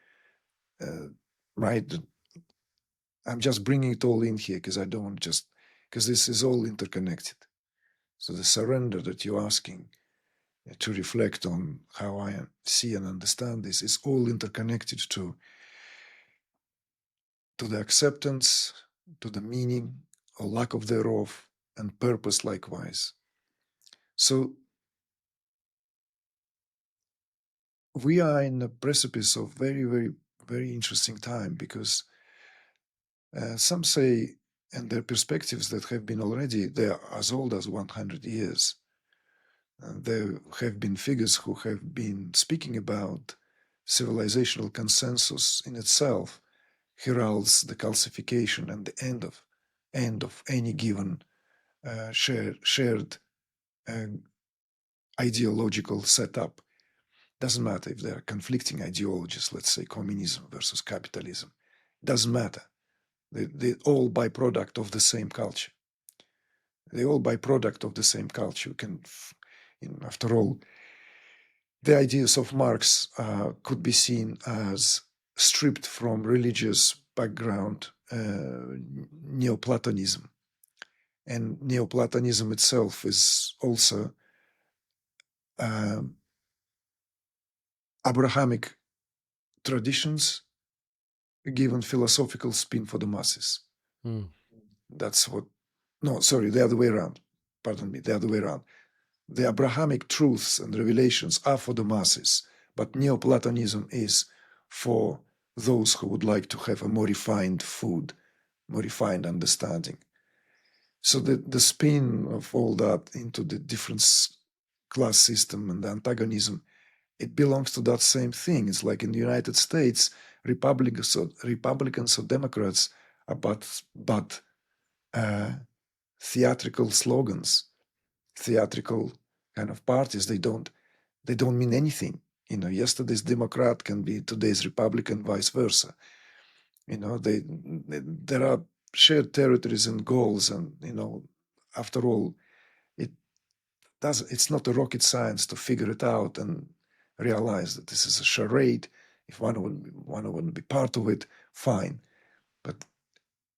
right? I'm just bringing it all in here because I don't want because this is all interconnected. So the surrender that you're asking to reflect on how I see and understand this is all interconnected to the acceptance to the meaning or lack of thereof, and purpose likewise. So we are in the precipice of very, very, very interesting time, because some say, and their perspectives that have been already, they are as old as 100 years. There have been figures who have been speaking about civilizational consensus in itself heralds the calcification and the end of any given shared uh, ideological setup. Doesn't matter if there are conflicting ideologies, let's say communism versus capitalism. Doesn't matter. They're all byproduct of the same culture. They're all byproduct of the same culture. You can, after all, the ideas of Marx could be seen as stripped from religious background Neoplatonism. And Neoplatonism itself is also Abrahamic traditions given philosophical spin for the masses. Mm. That's what, no, sorry, the other way around. Pardon me, the other way around. The Abrahamic truths and revelations are for the masses, but Neoplatonism is for those who would like to have a more refined food, more refined understanding. So the spin of all that into the different class system and the antagonism, it belongs to that same thing. It's like in the United States, Republicans or Democrats are but theatrical slogans, theatrical kind of parties. They don't mean anything. Yesterday's Democrat can be today's Republican, vice versa. There are shared territories and goals, and after all, it's not a rocket science to figure it out and realize that this is a charade. If one wouldn't be part of it, fine. But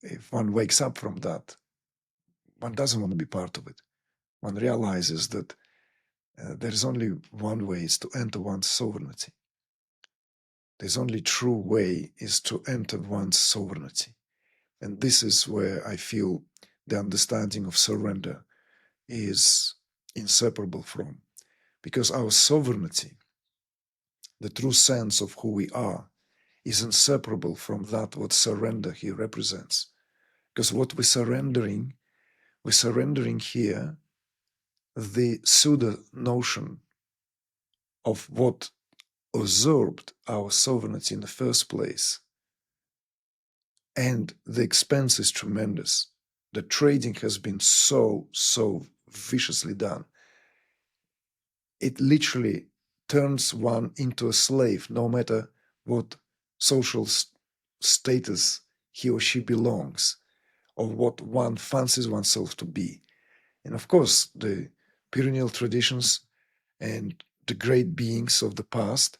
if one wakes up from that, one doesn't want to be part of it. One realizes that there is only one way is to enter one's sovereignty. There's only true way is to enter one's sovereignty. And this is where I feel the understanding of surrender is inseparable from. Because our sovereignty, the true sense of who we are, is inseparable from that what surrender here represents. Because what we're surrendering here the pseudo notion of what usurped our sovereignty in the first place. And the expense is tremendous. The trading has been so viciously done. It literally turns one into a slave, no matter what social status he or she belongs, or what one fancies oneself to be. And of course, the perennial traditions and the great beings of the past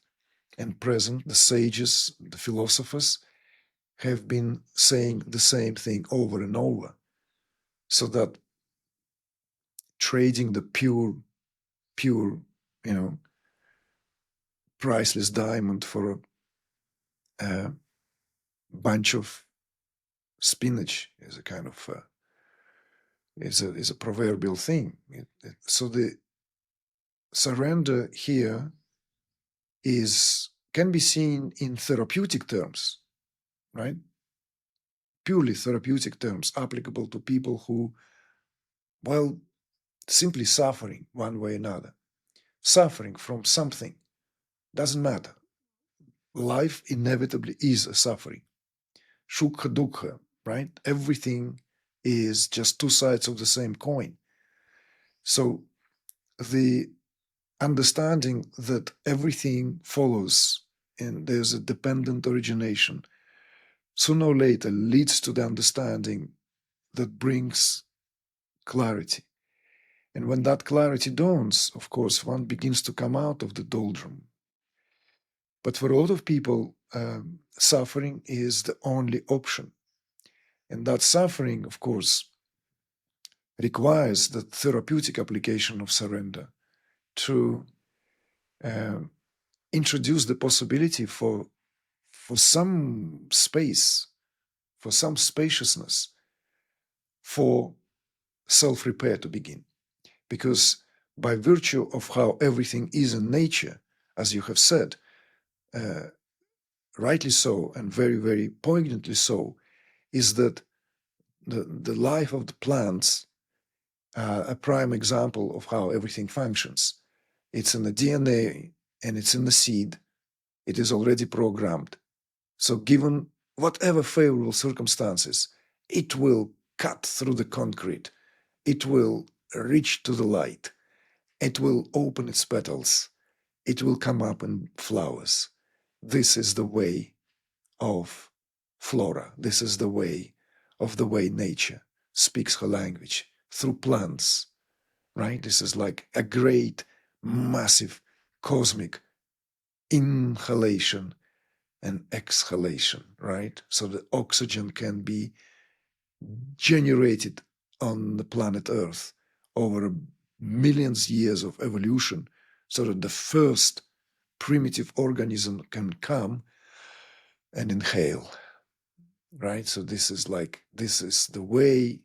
and present, the sages, the philosophers, have been saying the same thing over and over. So that trading the pure, priceless diamond for a bunch of spinach is a kind of is a proverbial thing. So the surrender here can be seen in therapeutic terms, right? Purely therapeutic terms applicable to people who, well, simply suffering one way or another, suffering from something. Doesn't matter. Life inevitably is a suffering. Sukha dukha, right? Everything is just two sides of the same coin. So the understanding that everything follows and there's a dependent origination sooner or later leads to the understanding that brings clarity. And when that clarity dawns, of course, one begins to come out of the doldrum. But for a lot of people, suffering is the only option. And that suffering, of course, requires the therapeutic application of surrender to introduce the possibility for some space, for some spaciousness, for self-repair to begin. Because by virtue of how everything is in nature, as you have said, rightly so and very, very poignantly so, is that the life of the plants, a prime example of how everything functions. It's in the DNA and it's in the seed. It is already programmed. So given whatever favorable circumstances, it will cut through the concrete. It will reach to the light. It will open its petals. It will come up in flowers. This is the way of flora. This is the way of the way nature speaks her language through plants, right? This is like a great, massive, cosmic inhalation and exhalation, right? So the oxygen can be generated on the planet Earth over millions of years of evolution, so that the first primitive organism can come and inhale, right? So this is the way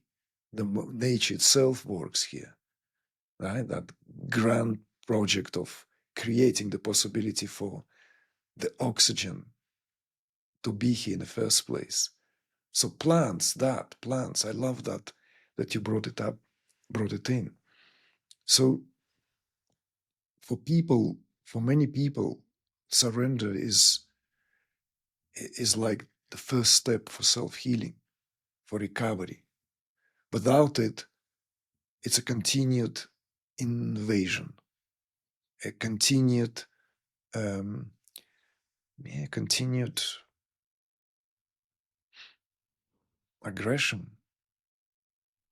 the nature itself works here, right? That grand project of creating the possibility for the oxygen to be here in the first place. So plants, I love that you brought it up, brought it in. So for many people, surrender is like the first step for self-healing, for recovery. Without it, it's a continued invasion, a continued continued aggression,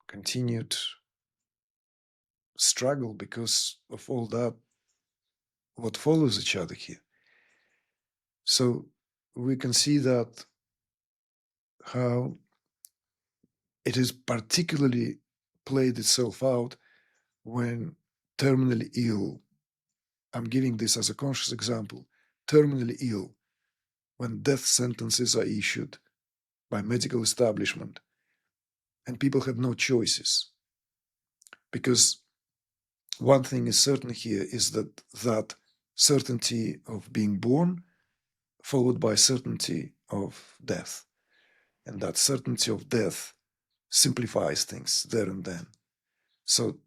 continued struggle because of all that, what follows each other here. So we can see that how it is particularly played itself out when terminally ill, I'm giving this as a conscious example, terminally ill, when death sentences are issued by medical establishment and people have no choices. Because one thing is certain here is that certainty of being born followed by certainty of death. And that certainty of death simplifies things there and then. So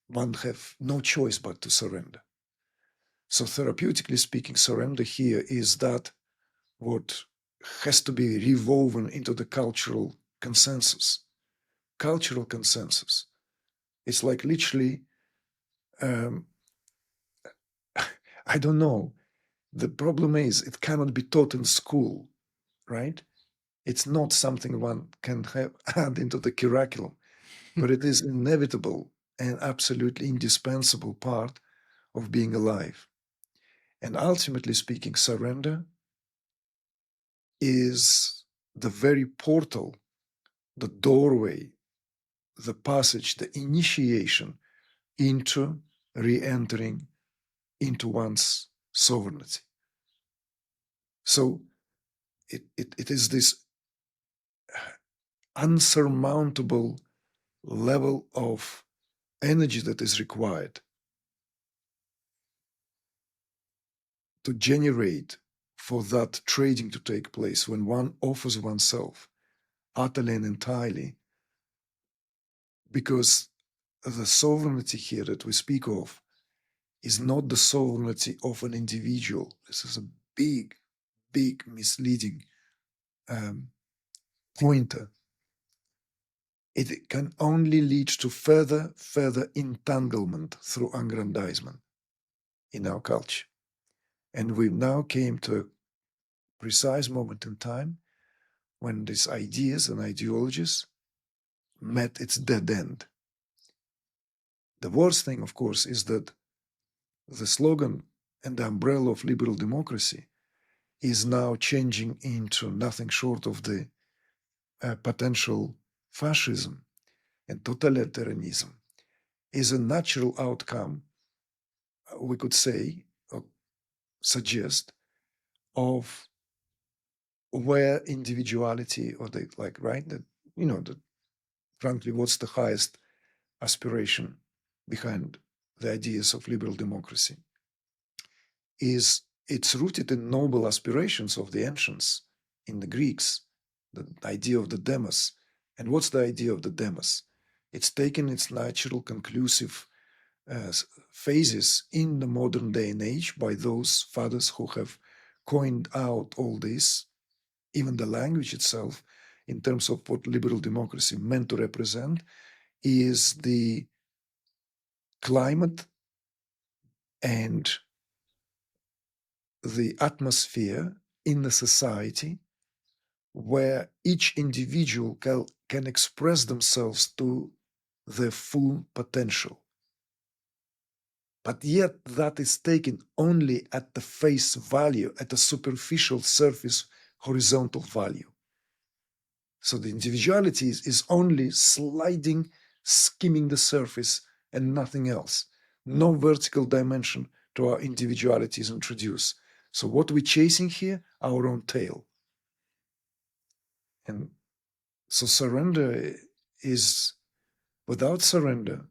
one have no choice but to surrender. So therapeutically speaking, surrender here is that what has to be rewoven into the cultural consensus. Cultural consensus. It's like literally, I don't know. The problem is it cannot be taught in school, right? It's not something one can have add into the curriculum, but it is inevitable and absolutely indispensable part of being alive. And ultimately speaking, surrender is the very portal, the doorway, the passage, the initiation into re-entering into one's sovereignty. So it is this unsurmountable level of energy that is required to generate for that trading to take place when one offers oneself utterly and entirely, because the sovereignty here that we speak of is not the sovereignty of an individual. This is a big, big misleading pointer. It can only lead to further entanglement through aggrandizement in our culture. And we now came to a precise moment in time when these ideas and ideologies met its dead end. The worst thing, of course, is that the slogan and the umbrella of liberal democracy is now changing into nothing short of the potential fascism and totalitarianism is a natural outcome, we could say, or suggest, of where individuality or the frankly, what's the highest aspiration behind the ideas of liberal democracy? It's rooted in noble aspirations of the ancients, in the Greeks, the idea of the demos. And what's the idea of the demos? It's taken its natural conclusive phases in the modern day and age by those fathers who have coined out all this, even the language itself, in terms of what liberal democracy meant to represent, is the climate and the atmosphere in the society where each individual can express themselves to their full potential. But yet that is taken only at the face value, at the superficial surface horizontal value. So the individuality is only sliding, skimming the surface and nothing else. No vertical dimension to our individuality is introduced. So what we're chasing here, our own tail. And so surrender is, without surrender,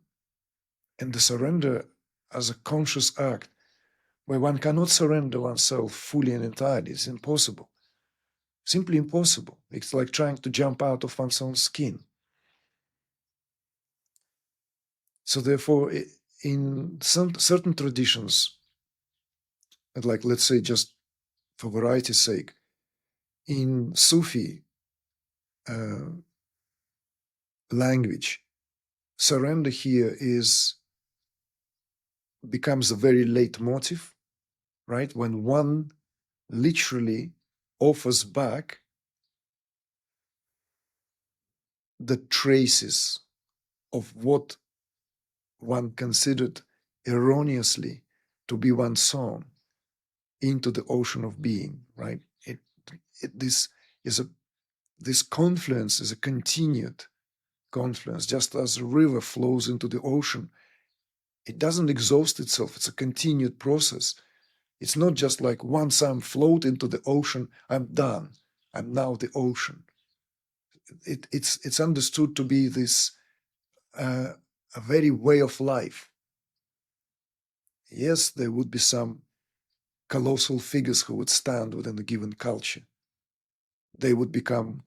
and the surrender as a conscious act, where one cannot surrender oneself fully and entirely, it's impossible. Simply impossible. It's like trying to jump out of one's own skin. So therefore, in some certain traditions, like let's say just for variety's sake, in Sufi language, surrender here becomes a very leitmotif, right? When one literally offers back the traces of what one considered erroneously to be one's own into the ocean of being, right? This confluence is a continued confluence, just as a river flows into the ocean. It doesn't exhaust itself. It's a continued process. It's not just like once I'm float into the ocean, I'm done. I'm now the ocean. It's understood to be this a very way of life. Yes, there would be some colossal figures who would stand within a given culture. They would become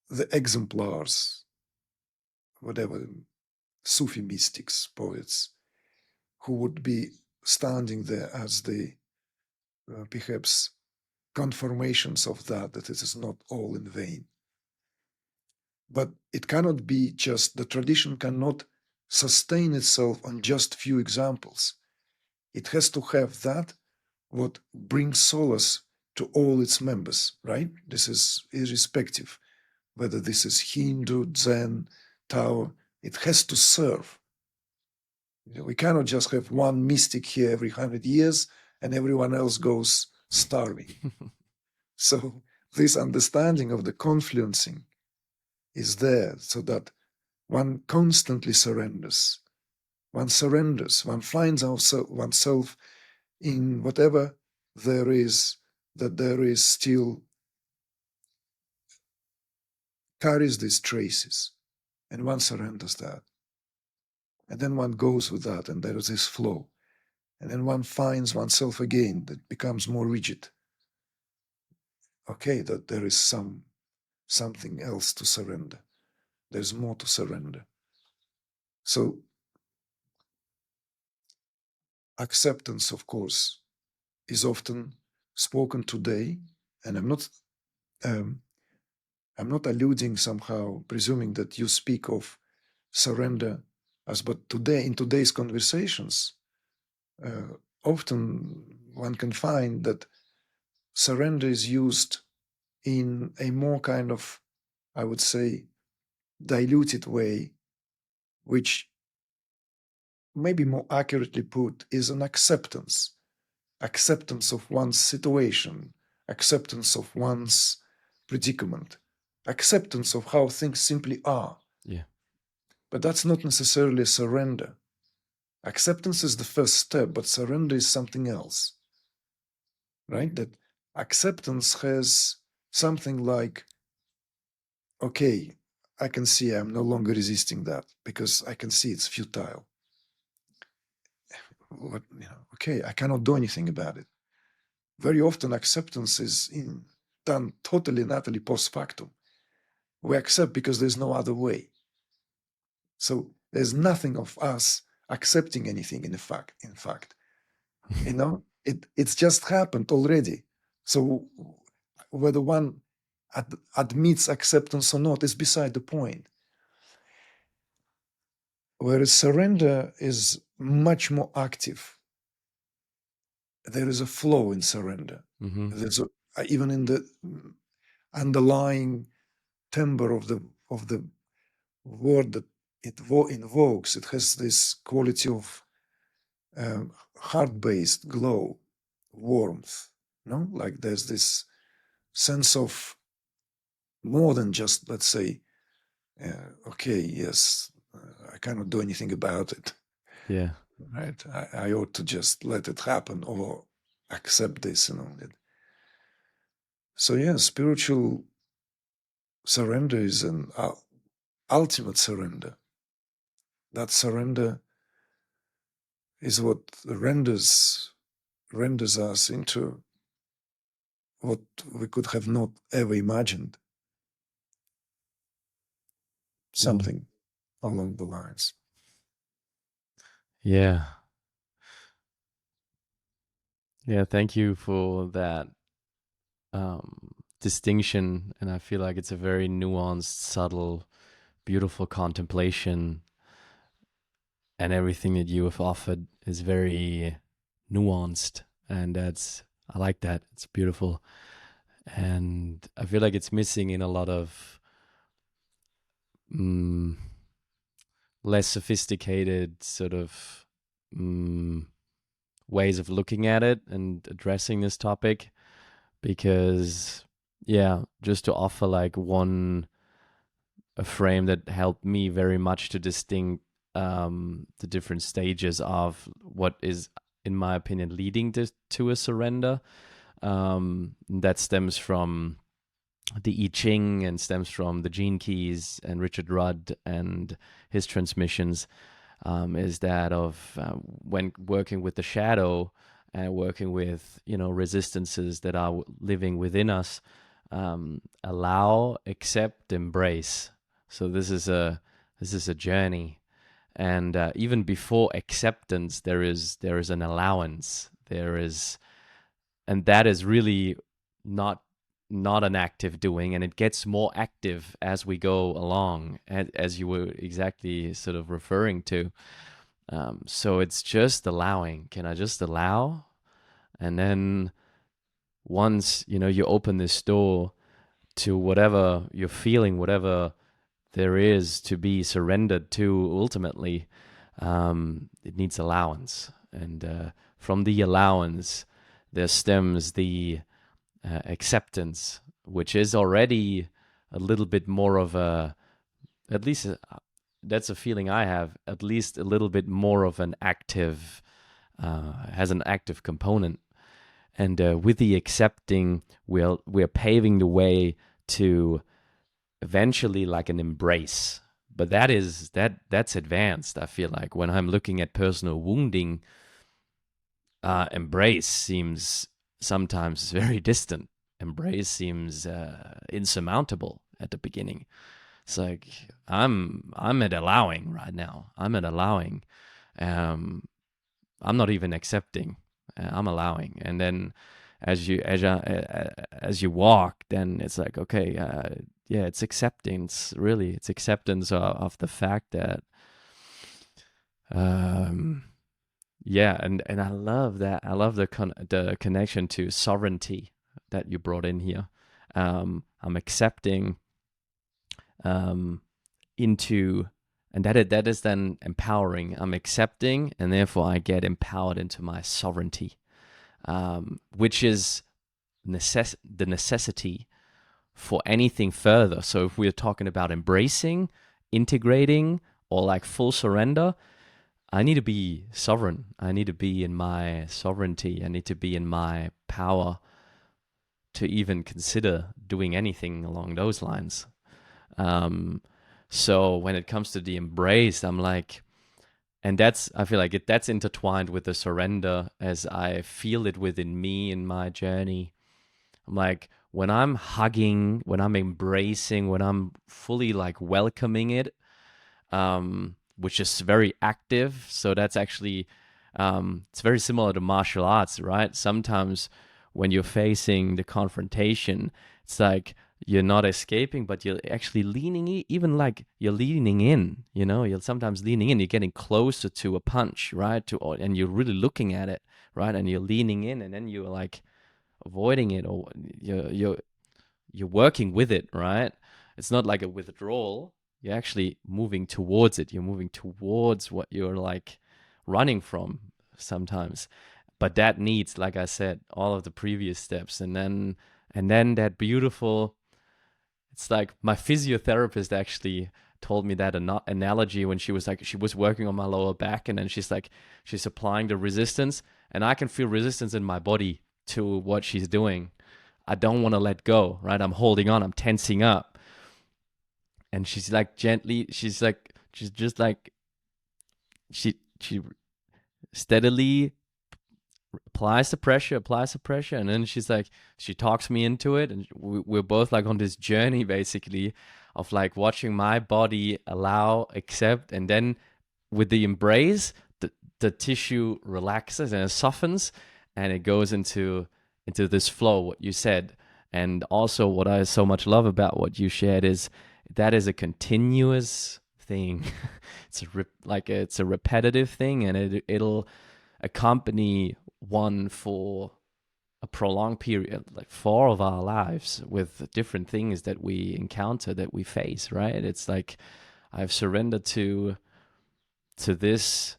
the exemplars, whatever, Sufi mystics, poets, who would be standing there as the perhaps confirmations of that it is not all in vain. But it cannot be just, the tradition cannot sustain itself on just few examples. It has to have that what brings solace to all its members, right? This is irrespective whether this is Hindu, Zen, Tao, it has to serve. We cannot just have one mystic here every 100 years and everyone else goes starving. So this understanding of the confluencing is there so that one constantly surrenders. One surrenders, one finds oneself in whatever there is, that there is still carries these traces, and one surrenders that. And then one goes with that, and there is this flow. And then one finds oneself again that becomes more rigid. Okay, that there is something else to surrender. There's more to surrender. So acceptance, of course, is often spoken today, and um, I'm not alluding somehow, presuming that you speak of surrender as, but today, in today's conversations, often one can find that surrender is used in a more kind of, I would say, diluted way, which maybe more accurately put is an acceptance of one's situation, acceptance of one's predicament, acceptance of how things simply are. Yeah. But that's not necessarily a surrender. Acceptance is the first step, but surrender is something else, right? That acceptance has something like, okay, I can see I'm no longer resisting that because I can see it's futile. Okay, I cannot do anything about it. Very often acceptance is done totally and utterly post factum. We accept because there's no other way. So there's nothing of us accepting anything in fact. It's just happened already. So whether one admits acceptance or not is beside the point. Whereas surrender is much more active. There is a flow in surrender. Mm-hmm. There's even in the underlying timbre of the word that it invokes, it has this quality of heart-based glow, warmth. No, like there's this sense of more than just, let's say, okay, yes, I cannot do anything about it. Yeah. Right? I ought to just let it happen or accept this. So yeah, spiritual surrender is an ultimate surrender. That surrender is what renders us into what we could have not ever imagined. Something along the lines. Yeah. Yeah. Thank you for that distinction. And I feel like it's a very nuanced, subtle, beautiful contemplation. And everything that you have offered is very nuanced. And I like that. It's beautiful. And I feel like it's missing in a lot of less sophisticated sort of ways of looking at it and addressing this topic, because just to offer like a frame that helped me very much to distinct the different stages of what is, in my opinion, leading to a surrender. That stems from the I Ching and stems from the Gene Keys and Richard Rudd and his transmissions, is that of when working with the shadow and working with resistances that are living within us, allow, accept, embrace. So this is a journey, and even before acceptance, there is an allowance. And that is really not an active doing, and it gets more active as we go along, as you were exactly sort of referring to. So it's just allowing. Can I just allow? And then once you open this door to whatever you're feeling, whatever there is to be surrendered to, ultimately, it needs allowance. And from the allowance, there stems the acceptance, which is already a little bit more of at least that's a feeling I have, at least a little bit more of an active, has an active component. And with the accepting, we're paving the way to eventually like an embrace. But that's advanced. I feel like when I'm looking at personal wounding, embrace seems sometimes very distant. Embrace seems insurmountable at the beginning. It's like I'm at allowing right now. I'm at allowing. I'm not even accepting. I'm allowing. And then as you walk, then it's like, okay, it's acceptance. Really, it's acceptance of the fact that and I love that. I love the connection to sovereignty that you brought in here. I'm accepting into, and that is then empowering. I'm accepting, and therefore I get empowered into my sovereignty, which is the necessity for anything further. So if we're talking about embracing, integrating, or like full surrender, I need to be sovereign. I need to be in my sovereignty. I need to be in my power to even consider doing anything along those lines. So when it comes to the embrace, I'm like, and I feel like that's intertwined with the surrender as I feel it within me in my journey. I'm like, when I'm hugging, when I'm embracing, when I'm fully like welcoming it, which is very active. So that's actually, it's very similar to martial arts, right? Sometimes when you're facing the confrontation, it's like you're not escaping, but you're actually leaning, even like you're leaning in, you're sometimes leaning in, you're getting closer to a punch, right? And you're really looking at it, right? And you're leaning in, and then you're like avoiding it, or you're working with it, right? It's not like a withdrawal. You're actually moving towards it. You're moving towards what you're like running from sometimes. But that needs, like I said, all of the previous steps. And then that beautiful, it's like my physiotherapist actually told me that analogy when she was working on my lower back, and then she's applying the resistance, and I can feel resistance in my body to what she's doing. I don't want to let go, right? I'm holding on, I'm tensing up. And she's like gently, she's just like, she steadily applies the pressure. And then she's like, she talks me into it. And we're both like on this journey basically of like watching my body allow, accept. And then with the embrace, the tissue relaxes and it softens, and it goes into this flow, what you said. And also what I so much love about what you shared is that is a continuous thing. It's a repetitive thing, and it'll accompany one for a prolonged period, like 4 of our lives, with different things that we encounter, that we face, right? It's like I've surrendered to this,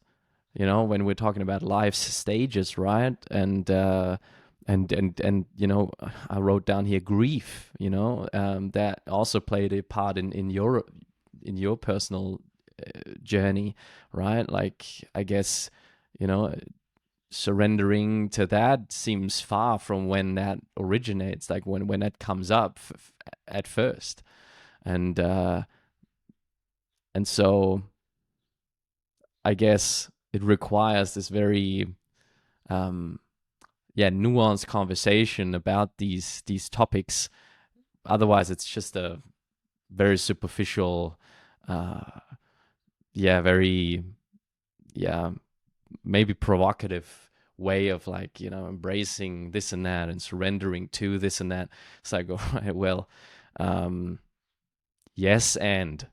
when we're talking about life's stages, right? And I wrote down here grief, that also played a part in your personal journey, right? Like, I guess, you know surrendering to that seems far from when that originates, like when that comes up at first. And uh and so I guess it requires this very um nuanced conversation about these topics. Otherwise it's just a very superficial, uh very, yeah, maybe provocative way of like, embracing this and that and surrendering to this and that. It's like, all right, well, um yes, and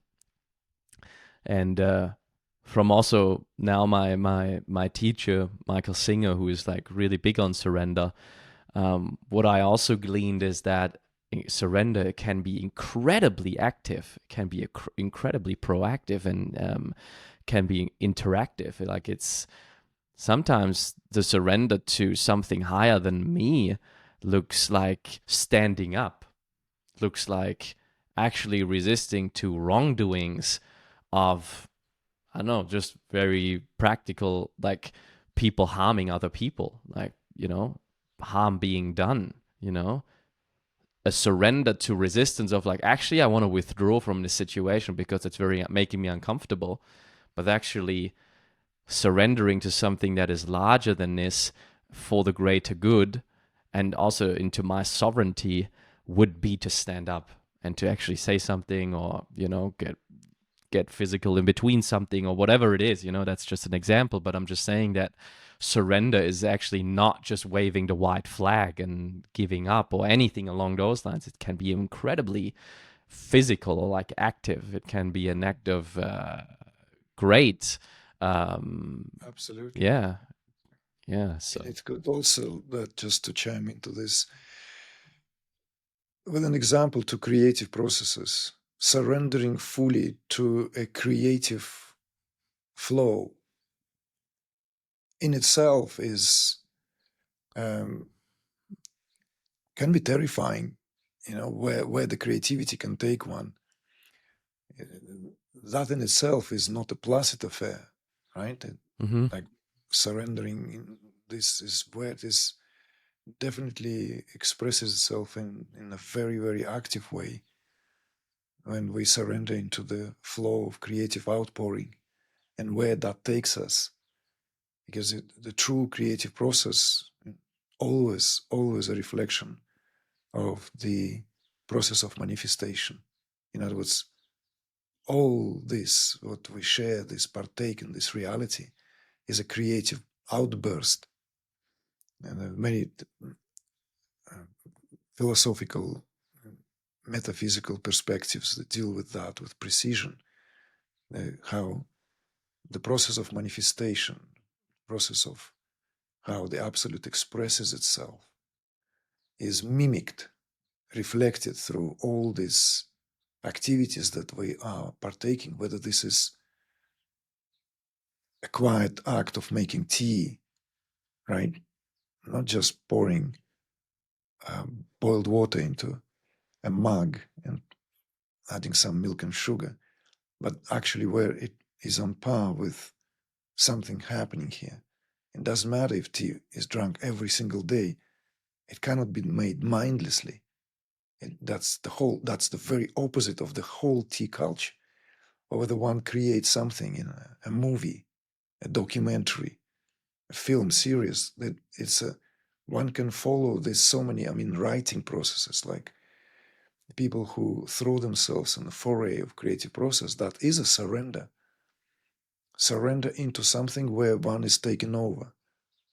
from also now my teacher Michael Singer, who is like really big on surrender, what I also gleaned is that surrender can be incredibly active, can be incredibly proactive, and can be interactive. Like, it's sometimes the surrender to something higher than me looks like standing up, looks like actually resisting to wrongdoings of, I don't know, just very practical, like people harming other people, like, harm being done, a surrender to resistance of like, actually, I want to withdraw from this situation because it's very making me uncomfortable, but actually surrendering to something that is larger than this for the greater good, and also into my sovereignty, would be to stand up and to actually say something, or get physical in between something, or whatever it is. That's just an example, but I'm just saying that surrender is actually not just waving the white flag and giving up or anything along those lines. It can be incredibly physical or like active. It can be an act of great, Absolutely. yeah, yeah. So And it's good also that, just to chime into this, with an example to creative processes, surrendering fully to a creative flow in itself is um, can be terrifying. Where the creativity can take one. That in itself is not a placid affair, right? mhm. Like surrendering, this is where this definitely expresses itself in a very, very active way. when we surrender into the flow of creative outpouring and where that takes us. Because the true creative process always a reflection of the process of manifestation. In other words, all this, what we share, this partake in this reality, is a creative outburst. And many philosophical, metaphysical perspectives that deal with that with precision, how the process of manifestation, process of how the absolute expresses itself, is mimicked, reflected through all these activities that we are partaking, whether this is a quiet act of making tea, right? Not just pouring boiled water into a mug and adding some milk and sugar, but actually where it is on par with something happening here. It doesn't matter if tea is drunk every single day. It cannot be made mindlessly. That's the very opposite of the whole tea culture. Or whether one creates something in a movie, a documentary, a film series, that one can follow. There's so many, writing processes, like people who throw themselves in a foray of creative process, that is a surrender. Surrender into something where one is taken over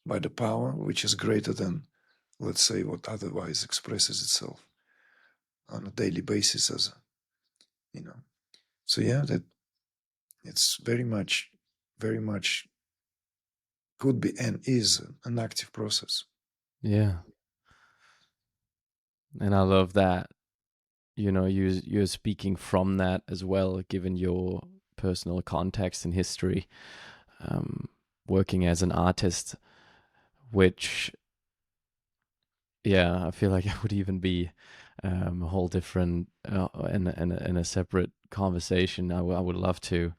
by the power which is greater than, let's say, what otherwise expresses itself on a daily basis as so yeah, that it's very much could be and is an active process. Yeah. And I love that, you're speaking from that as well, given your personal context and history, working as an artist, which, yeah, I feel like it would even be a whole different in a separate conversation. I would love to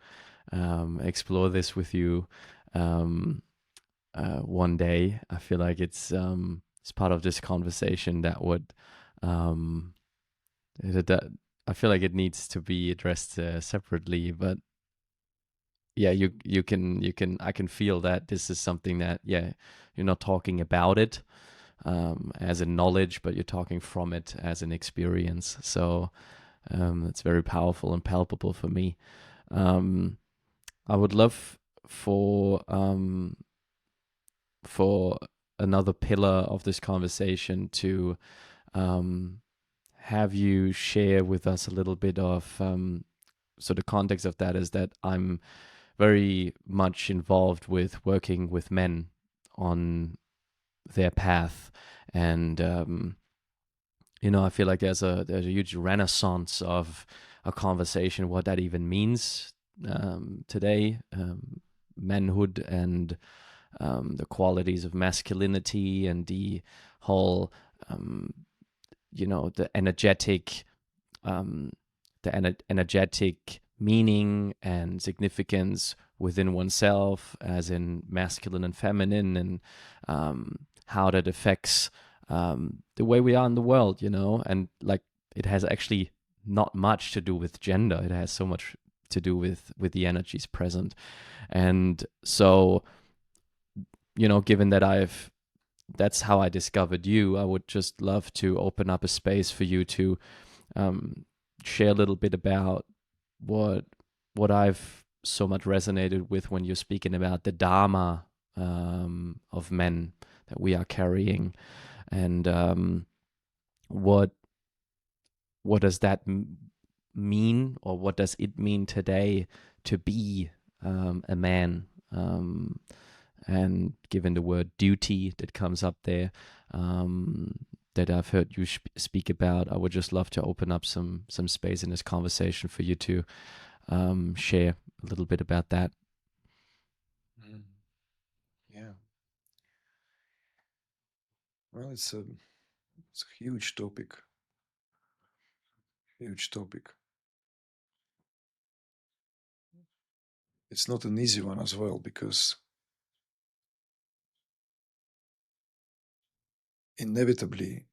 explore this with you one day. I feel like it's part of this conversation that would that I feel like it needs to be addressed separately. But yeah, you can I can feel that this is something that, yeah, you're not talking about it as a knowledge, but you're talking from it as an experience. So it's very powerful and palpable for me. Um, I would love for um, for another pillar of this conversation to um, have you share with us a little bit of so the context of that is that I'm very much involved with working with men on their path, and I feel like there's a huge renaissance of a conversation what that even means today, manhood and the qualities of masculinity and the whole um, the energetic energetic meaning and significance within oneself, as in masculine and feminine, and how that affects the way we are in the world, and like it has actually not much to do with gender. It has so much to do with the energies present. And so, given that that's how I discovered you, I would just love to open up a space for you to um, share a little bit about what I've so much resonated with when you're speaking about the Dharma of men that we are carrying, and what does that mean, or what does it mean today to be a man? And given the word duty that comes up there, that I've heard you speak about, I would just love to open up some space in this conversation for you to share a little bit about that. Mm. Yeah. Well, it's a huge topic. Huge topic. It's not an easy one as well, because inevitably,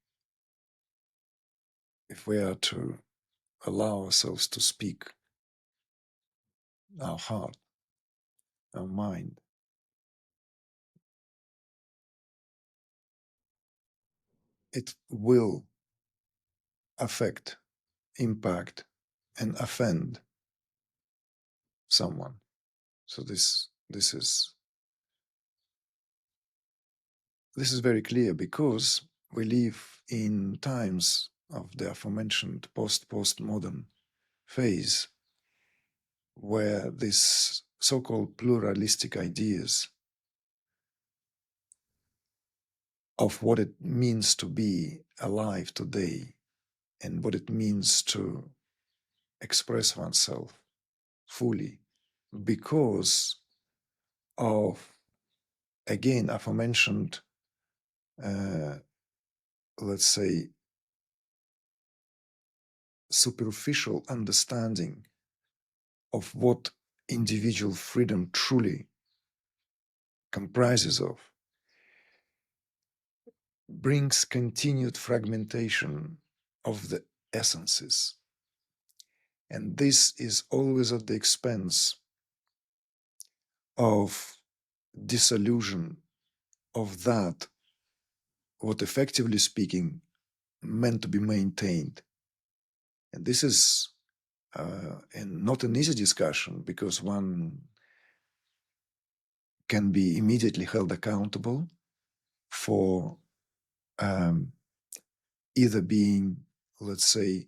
if we are to allow ourselves to speak our heart, our mind, it will affect, impact, and offend someone. So this is very clear because we live in times of the aforementioned postmodern phase where these so-called pluralistic ideas of what it means to be alive today and what it means to express oneself fully because of, again, aforementioned, let's say, superficial understanding of what individual freedom truly comprises of, brings continued fragmentation of the essences. And this is always at the expense of disillusion of that, what effectively speaking, meant to be maintained. And this is and not an easy discussion because one can be immediately held accountable for either being, let's say,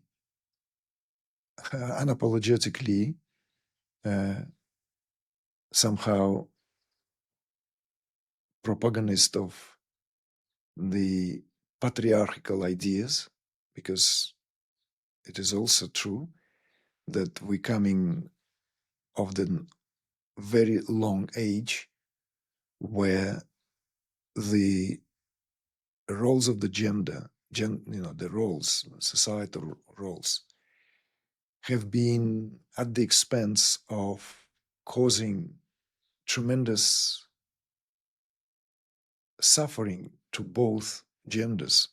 unapologetically somehow propagandist of the patriarchal ideas, because it is also true that we're coming of the very long age where the roles of the gender, the roles, societal roles, have been at the expense of causing tremendous suffering to both genders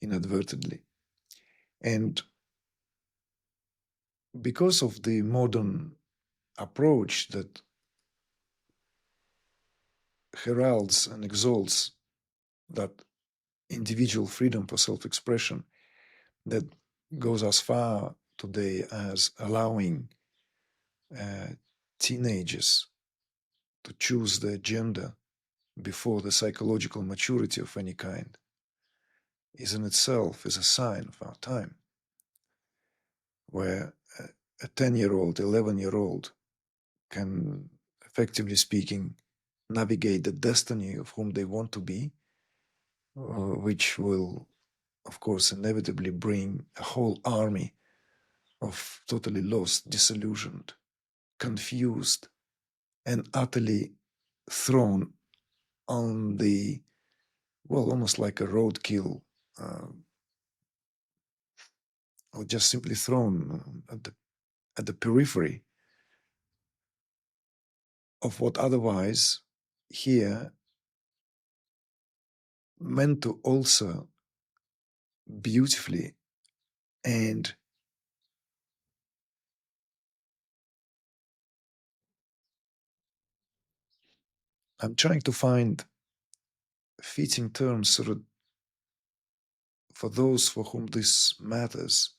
inadvertently. And because of the modern approach that heralds and exalts that individual freedom for self-expression, that goes as far today as allowing teenagers to choose their gender before the psychological maturity of any kind, is in itself is a sign of our time, where a 10-year-old, 11-year-old can, effectively speaking, navigate the destiny of whom they want to be, which will, of course, inevitably bring a whole army of totally lost, disillusioned, confused, and utterly thrown on the, well, almost like a roadkill, or just simply thrown at the periphery of what otherwise here meant to also beautifully and I'm trying to find fitting terms so that for those for whom this matters,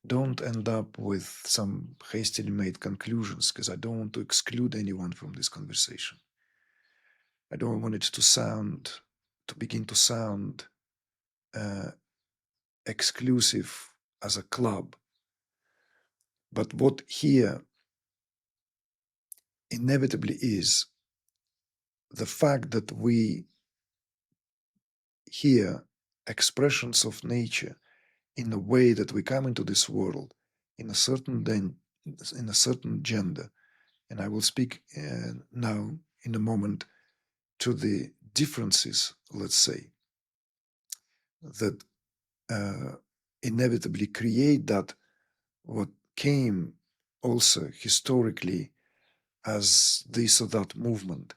don't end up with some hastily made conclusions, because I don't want to exclude anyone from this conversation. I don't want it to begin to sound exclusive as a club. But what here inevitably is the fact that we hear expressions of nature in a way that we come into this world in a certain gender, and I will speak now in a moment to the differences, let's say, that inevitably create that what came also historically as this or that movement,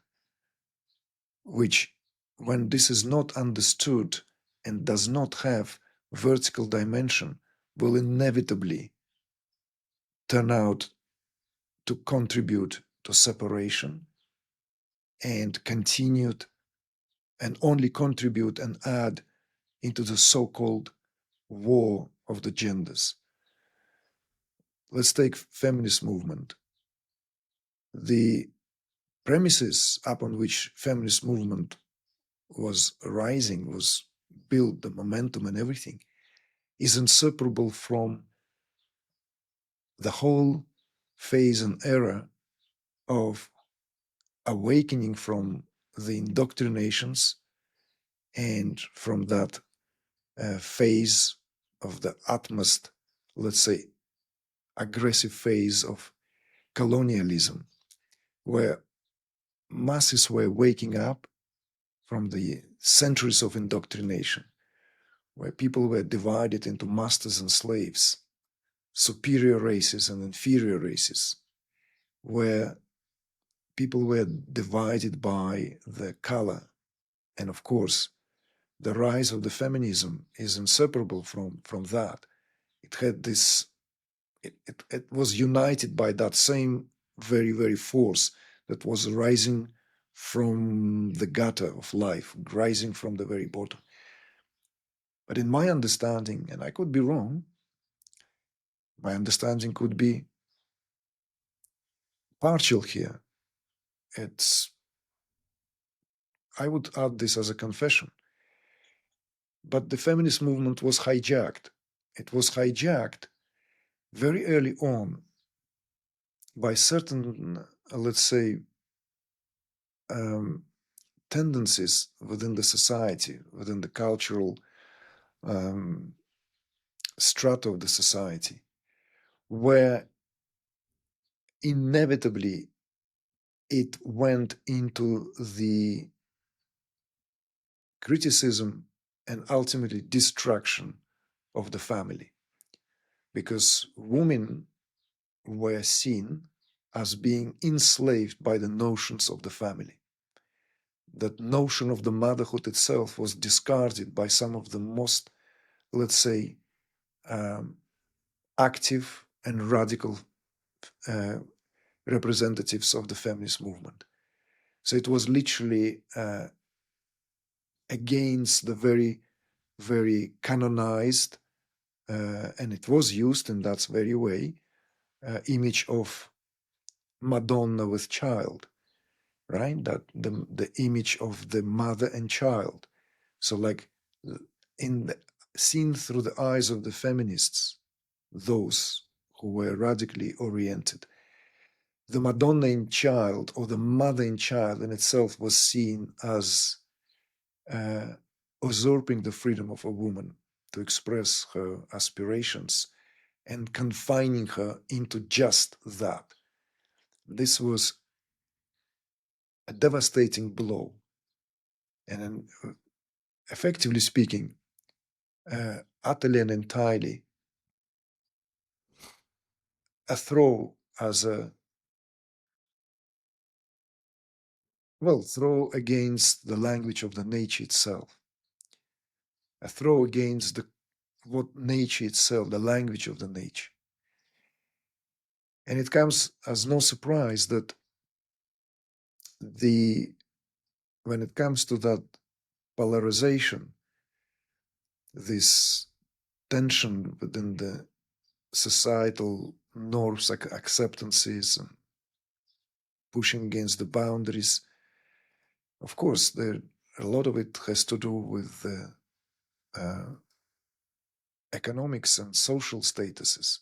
which, when this is not understood and does not have vertical dimension, will inevitably turn out to contribute to separation and continued and only contribute and add into the so-called war of the genders. Let's take feminist movement. The premises upon which feminist movement was rising, was built, the momentum and everything, is inseparable from the whole phase and era of awakening from the indoctrinations and from that phase of the utmost, let's say, aggressive phase of colonialism, where masses were waking up from the centuries of indoctrination, where people were divided into masters and slaves, superior races and inferior races, where people were divided by the color. And of course, the rise of the feminism is inseparable from that. It had this, it was united by that same very, very force that was rising from the gutter of life, rising from the very bottom. But in my understanding, and I could be wrong, my understanding could be partial here. It's, I would add this as a confession. But the feminist movement was hijacked. It was hijacked very early on by certain, let's say, tendencies within the society, within the cultural strata of the society, where inevitably it went into the criticism and ultimately destruction of the family, because women were seen as being enslaved by the notions of the family. That notion of the motherhood itself was discarded by some of the most, let's say, active and radical representatives of the feminist movement. So it was literally against the very, very canonized, and it was used in that very way, image of Madonna with child, right? That the image of the mother and child. So like in the, seen through the eyes of the feminists, those who were radically oriented, the Madonna in child or the mother in child in itself was seen as usurping the freedom of a woman to express her aspirations and confining her into just that. This was a devastating blow. And effectively speaking, utterly and entirely a throw as a, well, throw against the language of the nature itself, a throw against the what nature itself, the language of the nature. And it comes as no surprise that the when it comes to that polarization, this tension within the societal norms, like acceptances and pushing against the boundaries, of course, there a lot of it has to do with the economics and social statuses.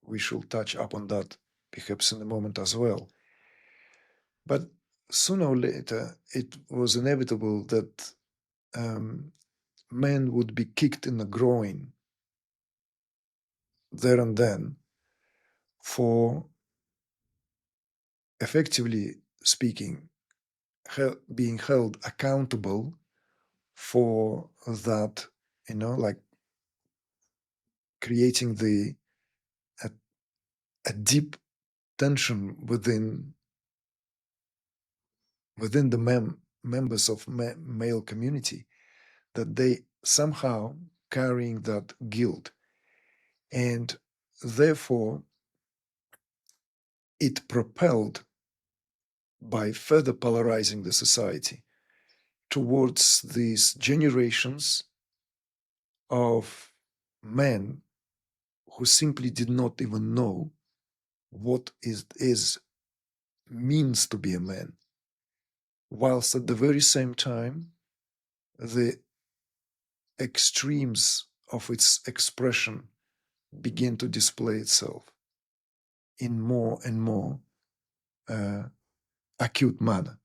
We shall touch upon that perhaps in a moment as well. But sooner or later, it was inevitable that men would be kicked in the groin there and then for, effectively speaking, being held accountable for that, like creating a deep tension within the members of male community, that they somehow carrying that guilt And therefore, it propelled by further polarizing the society towards these generations of men who simply did not even know what is means to be a man, whilst at the very same time the extremes of its expression begin to display itself in more and more uh, acute manner.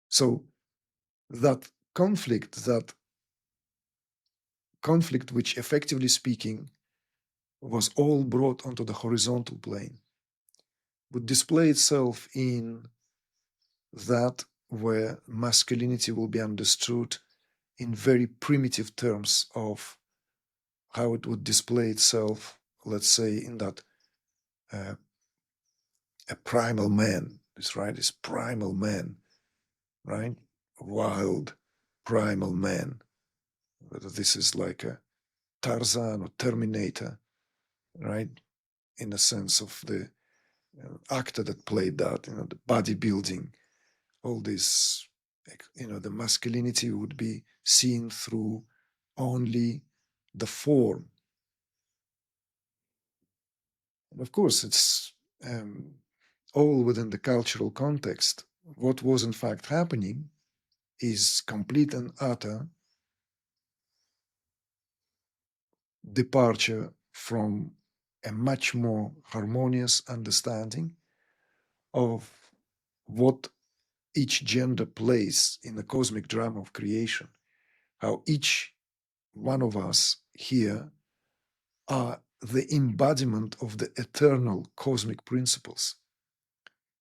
So that conflict which effectively speaking was all brought onto the horizontal plane, would display itself in that where masculinity will be understood in very primitive terms of how it would display itself, let's say, in that a primal man, this primal man, right? Wild primal man, whether this is like a Tarzan or Terminator, right? In the sense of the actor that played that, the bodybuilding, all this, the masculinity would be seen through only the form. And of course, it's all within the cultural context. What was in fact happening is complete and utter departure from a much more harmonious understanding of what each gender plays in the cosmic drama of creation, how each one of us here are the embodiment of the eternal cosmic principles.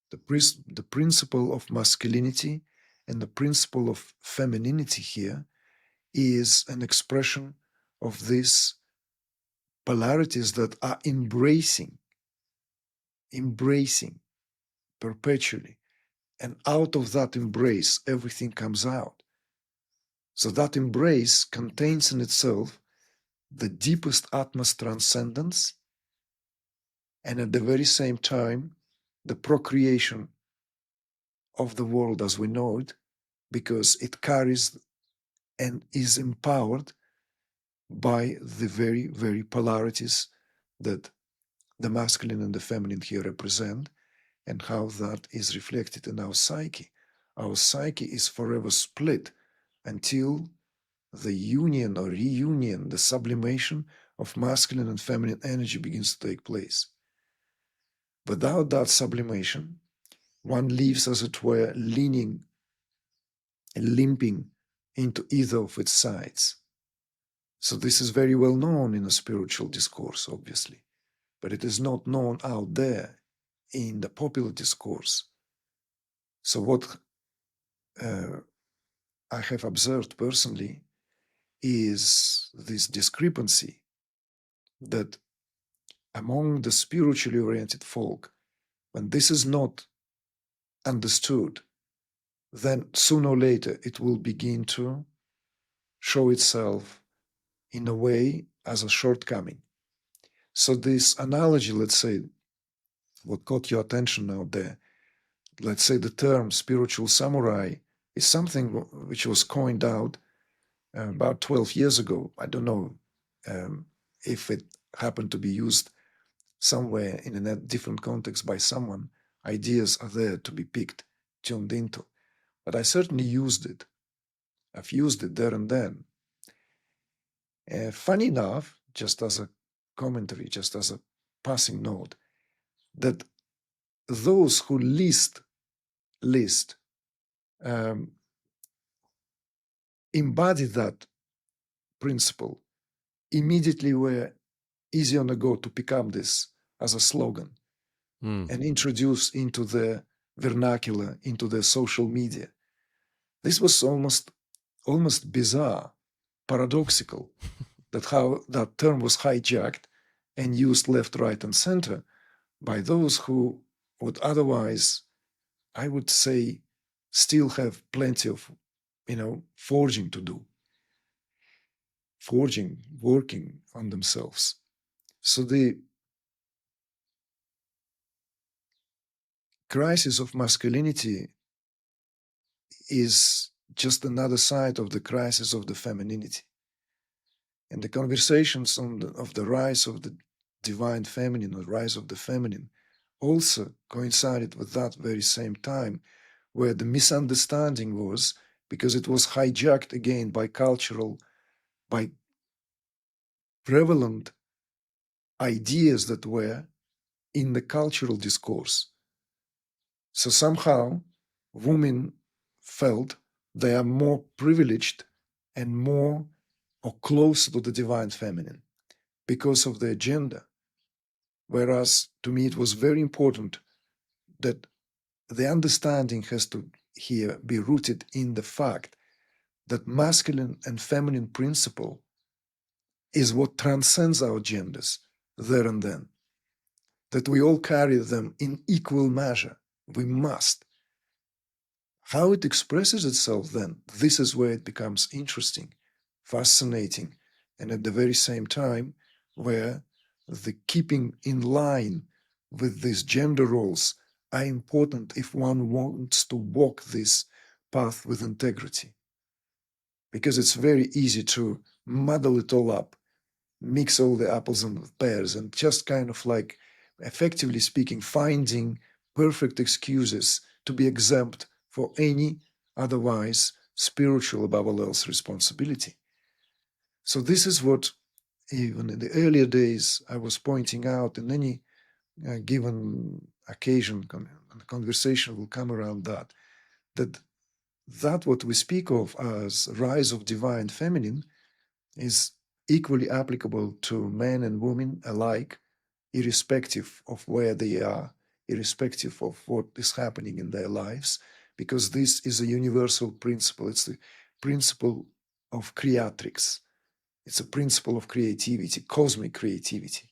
The principle of masculinity and the principle of femininity here is an expression of these polarities that are embracing perpetually. And out of that embrace, everything comes out. So that embrace contains in itself the deepest Atma's transcendence, and at the very same time, the procreation of the world as we know it, because it carries and is empowered by the very, very polarities that the masculine and the feminine here represent, and how that is reflected in our psyche. Our psyche is forever split until the union or reunion, the sublimation of masculine and feminine energy begins to take place. Without that sublimation, one lives, as it were, leaning and limping into either of its sides. So this is very well known in the spiritual discourse, obviously, but it is not known out there in the popular discourse. So what I have observed personally is this discrepancy that among the spiritually oriented folk, when this is not understood, then sooner or later it will begin to show itself in a way as a shortcoming. So this analogy, let's say, what caught your attention out there, let's say the term spiritual samurai is something which was coined out about 12 years ago. I don't know if it happened to be used somewhere in a different context by someone. Ideas are there to be picked, tuned into. But I certainly used it. I've used it there and then. Funny enough, just as a commentary, just as a passing note, that those who least embody that principle immediately were easy on the go to pick up this as a slogan and introduce into the vernacular, into the social media. This was almost bizarre, paradoxical, that how that term was hijacked and used left, right, and center by those who would otherwise, I would say, still have plenty of, forging to do, working on themselves. So the crisis of masculinity is just another side of the crisis of the femininity. And the conversations of the rise of the divine feminine or rise of the feminine also coincided with that very same time, where the misunderstanding was because it was hijacked again by by prevalent ideas that were in the cultural discourse. So somehow women felt they are more privileged and more or closer to the divine feminine because of their gender. Whereas to me it was very important that the understanding has to here be rooted in the fact that masculine and feminine principle is what transcends our genders there and then, that we all carry them in equal measure. We must. How it expresses itself then, this is where it becomes interesting, fascinating, and at the very same time, where the keeping in line with these gender roles are important if one wants to walk this path with integrity. Because it's very easy to muddle it all up, mix all the apples and pears, and just kind of like, effectively speaking, finding perfect excuses to be exempt for any otherwise spiritual, above all else, responsibility. So this is what, even in the earlier days, I was pointing out. In any given occasion, the conversation will come around that what we speak of as rise of divine feminine is equally applicable to men and women alike, irrespective of where they are, irrespective of what is happening in their lives, because this is a universal principle. It's the principle of creatrix. It's a principle of creativity, cosmic creativity,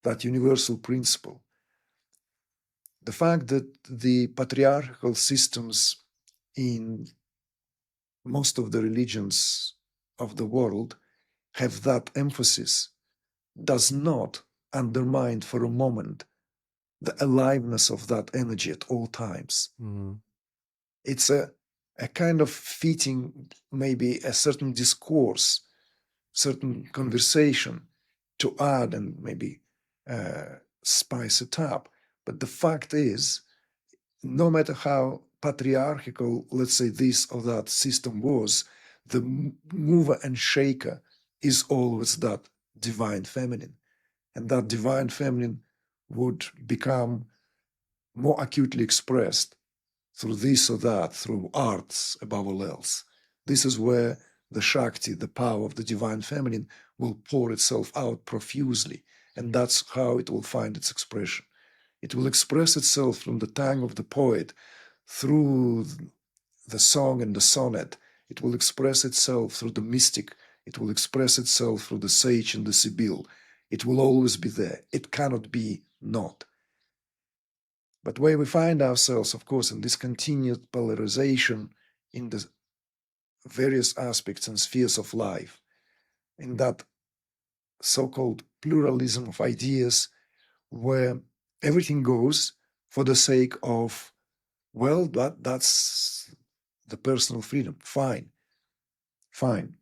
that universal principle. The fact that the patriarchal systems in most of the religions of the world have that emphasis does not undermine for a moment the aliveness of that energy at all times. Mm. It's a kind of fitting, maybe a certain discourse, certain conversation to add and maybe spice it up. But the fact is, no matter how patriarchal, let's say, this or that system was, the mover and shaker is always that divine feminine. And that divine feminine would become more acutely expressed through this or that, through arts above all else. This is where the Shakti, the power of the divine feminine, will pour itself out profusely. And that's how it will find its expression. It will express itself from the tongue of the poet through the song and the sonnet. It will express itself through the mystic. It will express itself through the sage and the sibyl. It will always be there. It cannot be not. But where we find ourselves, of course, in this continued polarization in the various aspects and spheres of life, in that so-called pluralism of ideas, where everything goes for the sake of, well, that's the personal freedom. Fine, fine.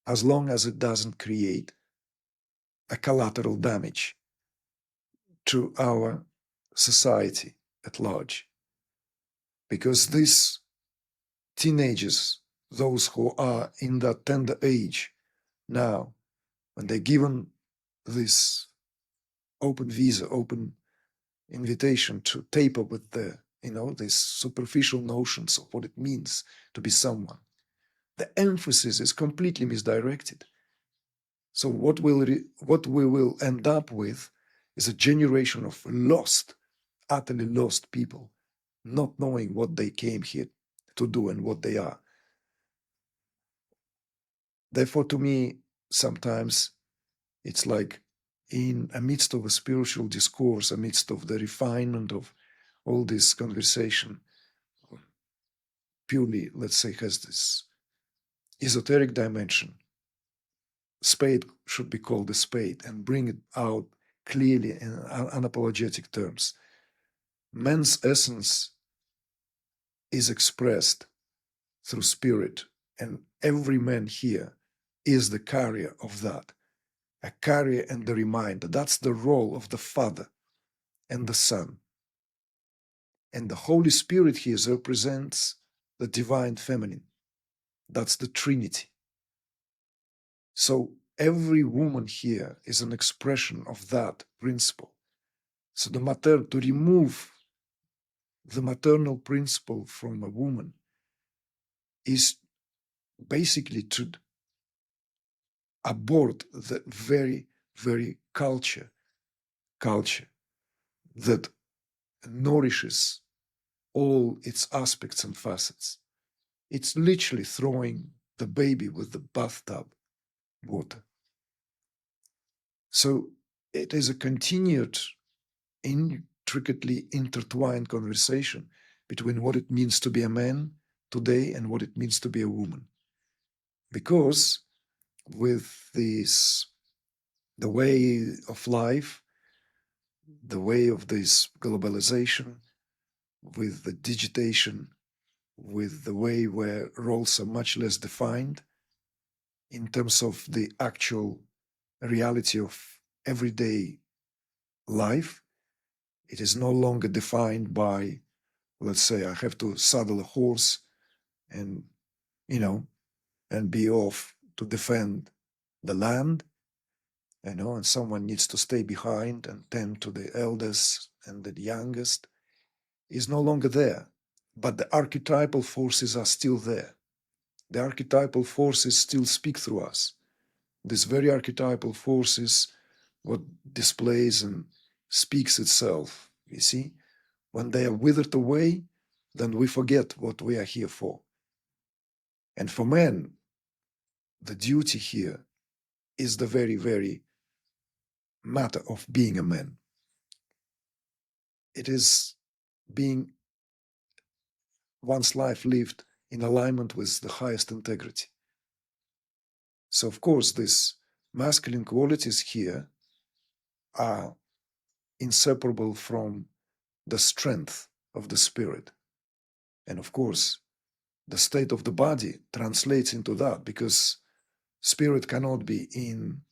As long as it doesn't create a collateral damage to our society at large. Because these teenagers, those who are in that tender age now, when they're given this open visa, open invitation to taper with the, these superficial notions of what it means to be someone, the emphasis is completely misdirected. So what we will end up with is a generation of lost, utterly lost people, not knowing what they came here to do and what they are. Therefore, to me, sometimes it's like in amidst of a spiritual discourse, amidst of the refinement of all this conversation, purely, let's say, has this esoteric dimension. spade should be called a spade and bring it out clearly in unapologetic terms. Man's essence is expressed through spirit, and every man here is the carrier of that, a carrier and the reminder. That's the role of the Father and the Son. And the Holy Spirit here represents the divine feminine. That's the Trinity. So every woman here is an expression of that principle. So to remove the maternal principle from a woman is basically to abort the very, very culture that nourishes all its aspects and facets. It's literally throwing the baby with the bathtub water. So it is a continued, intricately intertwined conversation between what it means to be a man today and what it means to be a woman. Because with this, the way of life, the way of this globalization, with the digitation, with the way where roles are much less defined in terms of the actual reality of everyday life, it is no longer defined by, let's say, I have to saddle a horse and, and be off to defend the land, and someone needs to stay behind and tend to the eldest and the youngest, is no longer there. But the archetypal forces are still there. The archetypal forces still speak through us. These very archetypal forces, what displays and speaks itself, you see? When they are withered away, then we forget what we are here for. And for men, the duty here is the very, very matter of being a man. It is being one's life lived in alignment with the highest integrity. So, of course, these masculine qualities here are inseparable from the strength of the spirit. And of course, the state of the body translates into that, because spirit cannot be in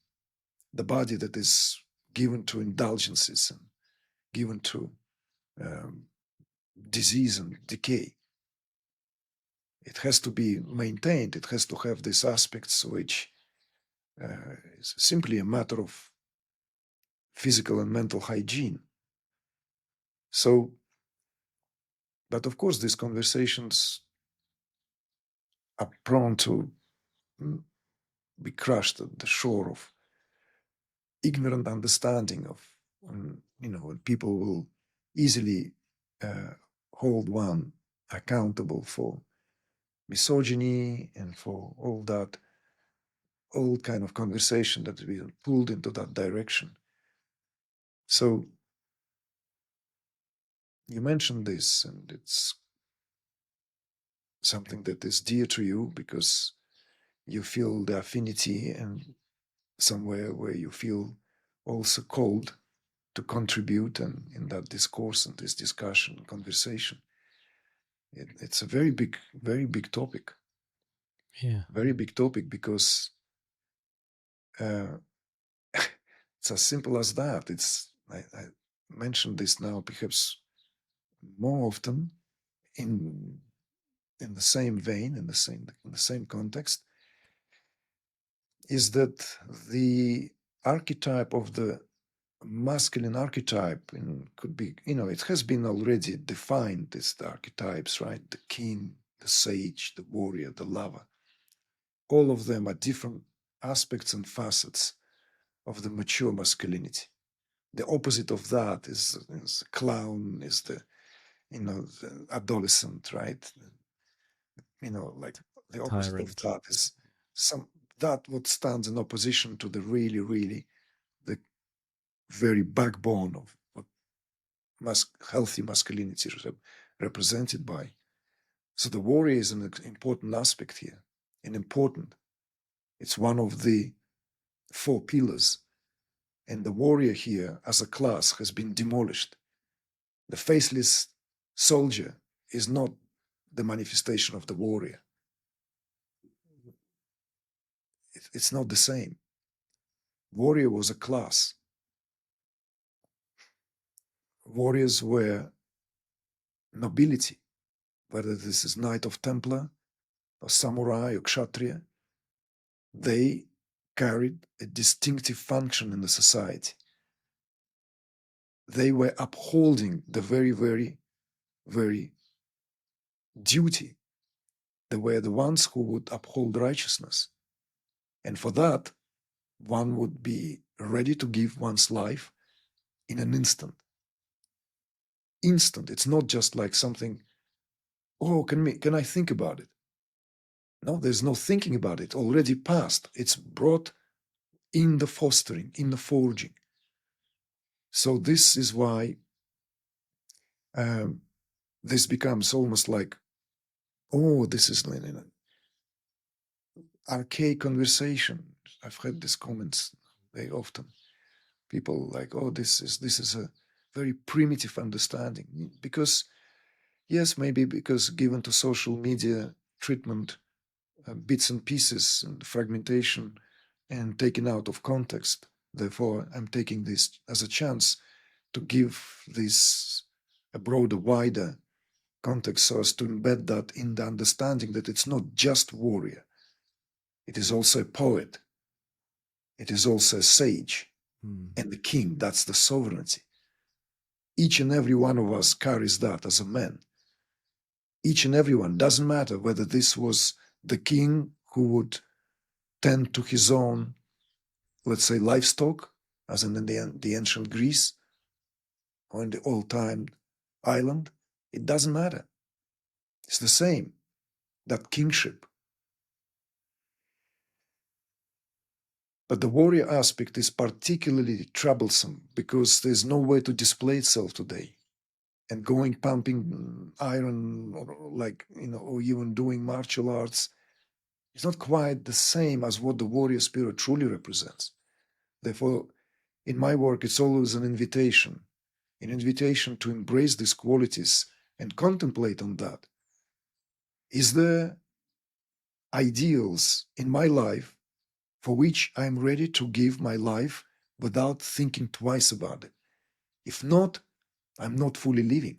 the body that is given to indulgences and given to disease and decay. It has to be maintained. It has to have these aspects which is simply a matter of physical and mental hygiene. So, but of course, these conversations are prone to be crushed at the shore of ignorant understanding of, when people will easily hold one accountable for misogyny and for all that, all kind of conversation that we are pulled into that direction. So you mentioned this, and it's something that is dear to you because you feel the affinity and somewhere where you feel also called to contribute and in that discourse and this discussion, conversation. It's a very big topic. Yeah. Very big topic because it's as simple as that. I mentioned this now perhaps more often in the same vein, in the same context, is that the archetype of the masculine archetype could be, it has been already defined as the archetypes, right? The king, the sage, the warrior, the lover. All of them are different aspects and facets of the mature masculinity. The opposite of that is the clown, is the adolescent, right? Like the opposite of Tyrant. that is that what stands in opposition to the really the very backbone of what healthy masculinity is represented by. So the warrior is an important aspect here, and important. It's one of the 4 pillars. And the warrior here as a class has been demolished. The faceless soldier is not the manifestation of the warrior. It's not the same. Warrior was a class. Warriors were nobility, whether this is Knight of Templar or Samurai or Kshatriya. They carried a distinctive function in the society. They were upholding the very, very, very duty. They were the ones who would uphold righteousness. And for that, one would be ready to give one's life in an instant. Instant. It's not just like something, oh, can I think about it? No, there's no thinking about it. Already passed. It's brought in the fostering, in the forging. So this is why this becomes almost like, oh, this is an archaic conversation. I've heard these comments very often. People like, oh, this is a very primitive understanding. Because, yes, maybe because given to social media treatment, bits and pieces and fragmentation and taken out of context. Therefore, I'm taking this as a chance to give this a broader, wider context so as to embed that in the understanding that it's not just warrior. It is also a poet. It is also a sage. And the king, that's the sovereignty. Each and every one of us carries that as a man. Each and every one, doesn't matter whether this was the king who would tend to his own, let's say, livestock, as in the ancient Greece or in the old-time island. It doesn't matter. It's the same, that kingship. But the warrior aspect is particularly troublesome because there's no way to display itself today. And going pumping iron, or like, or even doing martial arts, it's not quite the same as what the warrior spirit truly represents. Therefore, in my work, it's always an invitation to embrace these qualities and contemplate on that. Is there ideals in my life for which I'm ready to give my life without thinking twice about it? If not, I'm not fully living.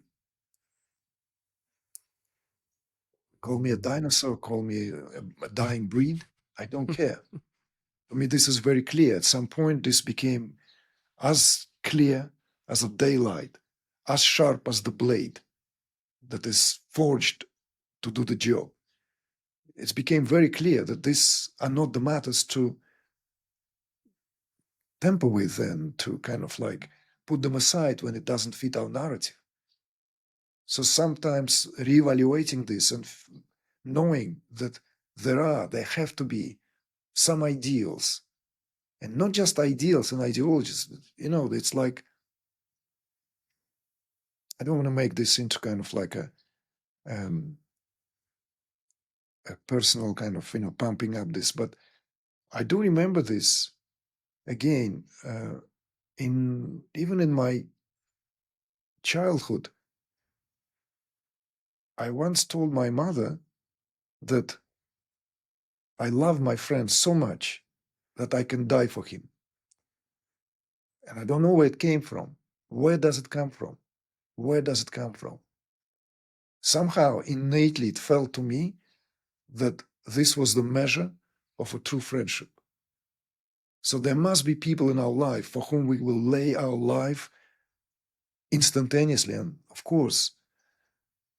Call me a dinosaur, call me a dying breed, I don't care. For me, this is very clear. At some point, this became as clear as a daylight, as sharp as the blade that is forged to do the job. It became very clear that these are not the matters to temper with and to kind of like put them aside when it doesn't fit our narrative. So sometimes reevaluating this and knowing that there have to be some ideals, and not just ideals and ideologies. It's like, I don't want to make this into kind of like a personal kind of, pumping up this, but I do remember this again, even in my childhood. I once told my mother that I love my friend so much that I can die for him. And I don't know where it came from. Where does it come from? Where does it come from? Somehow, innately, it felt to me that this was the measure of a true friendship. So there must be people in our life for whom we will lay our life instantaneously. And of course,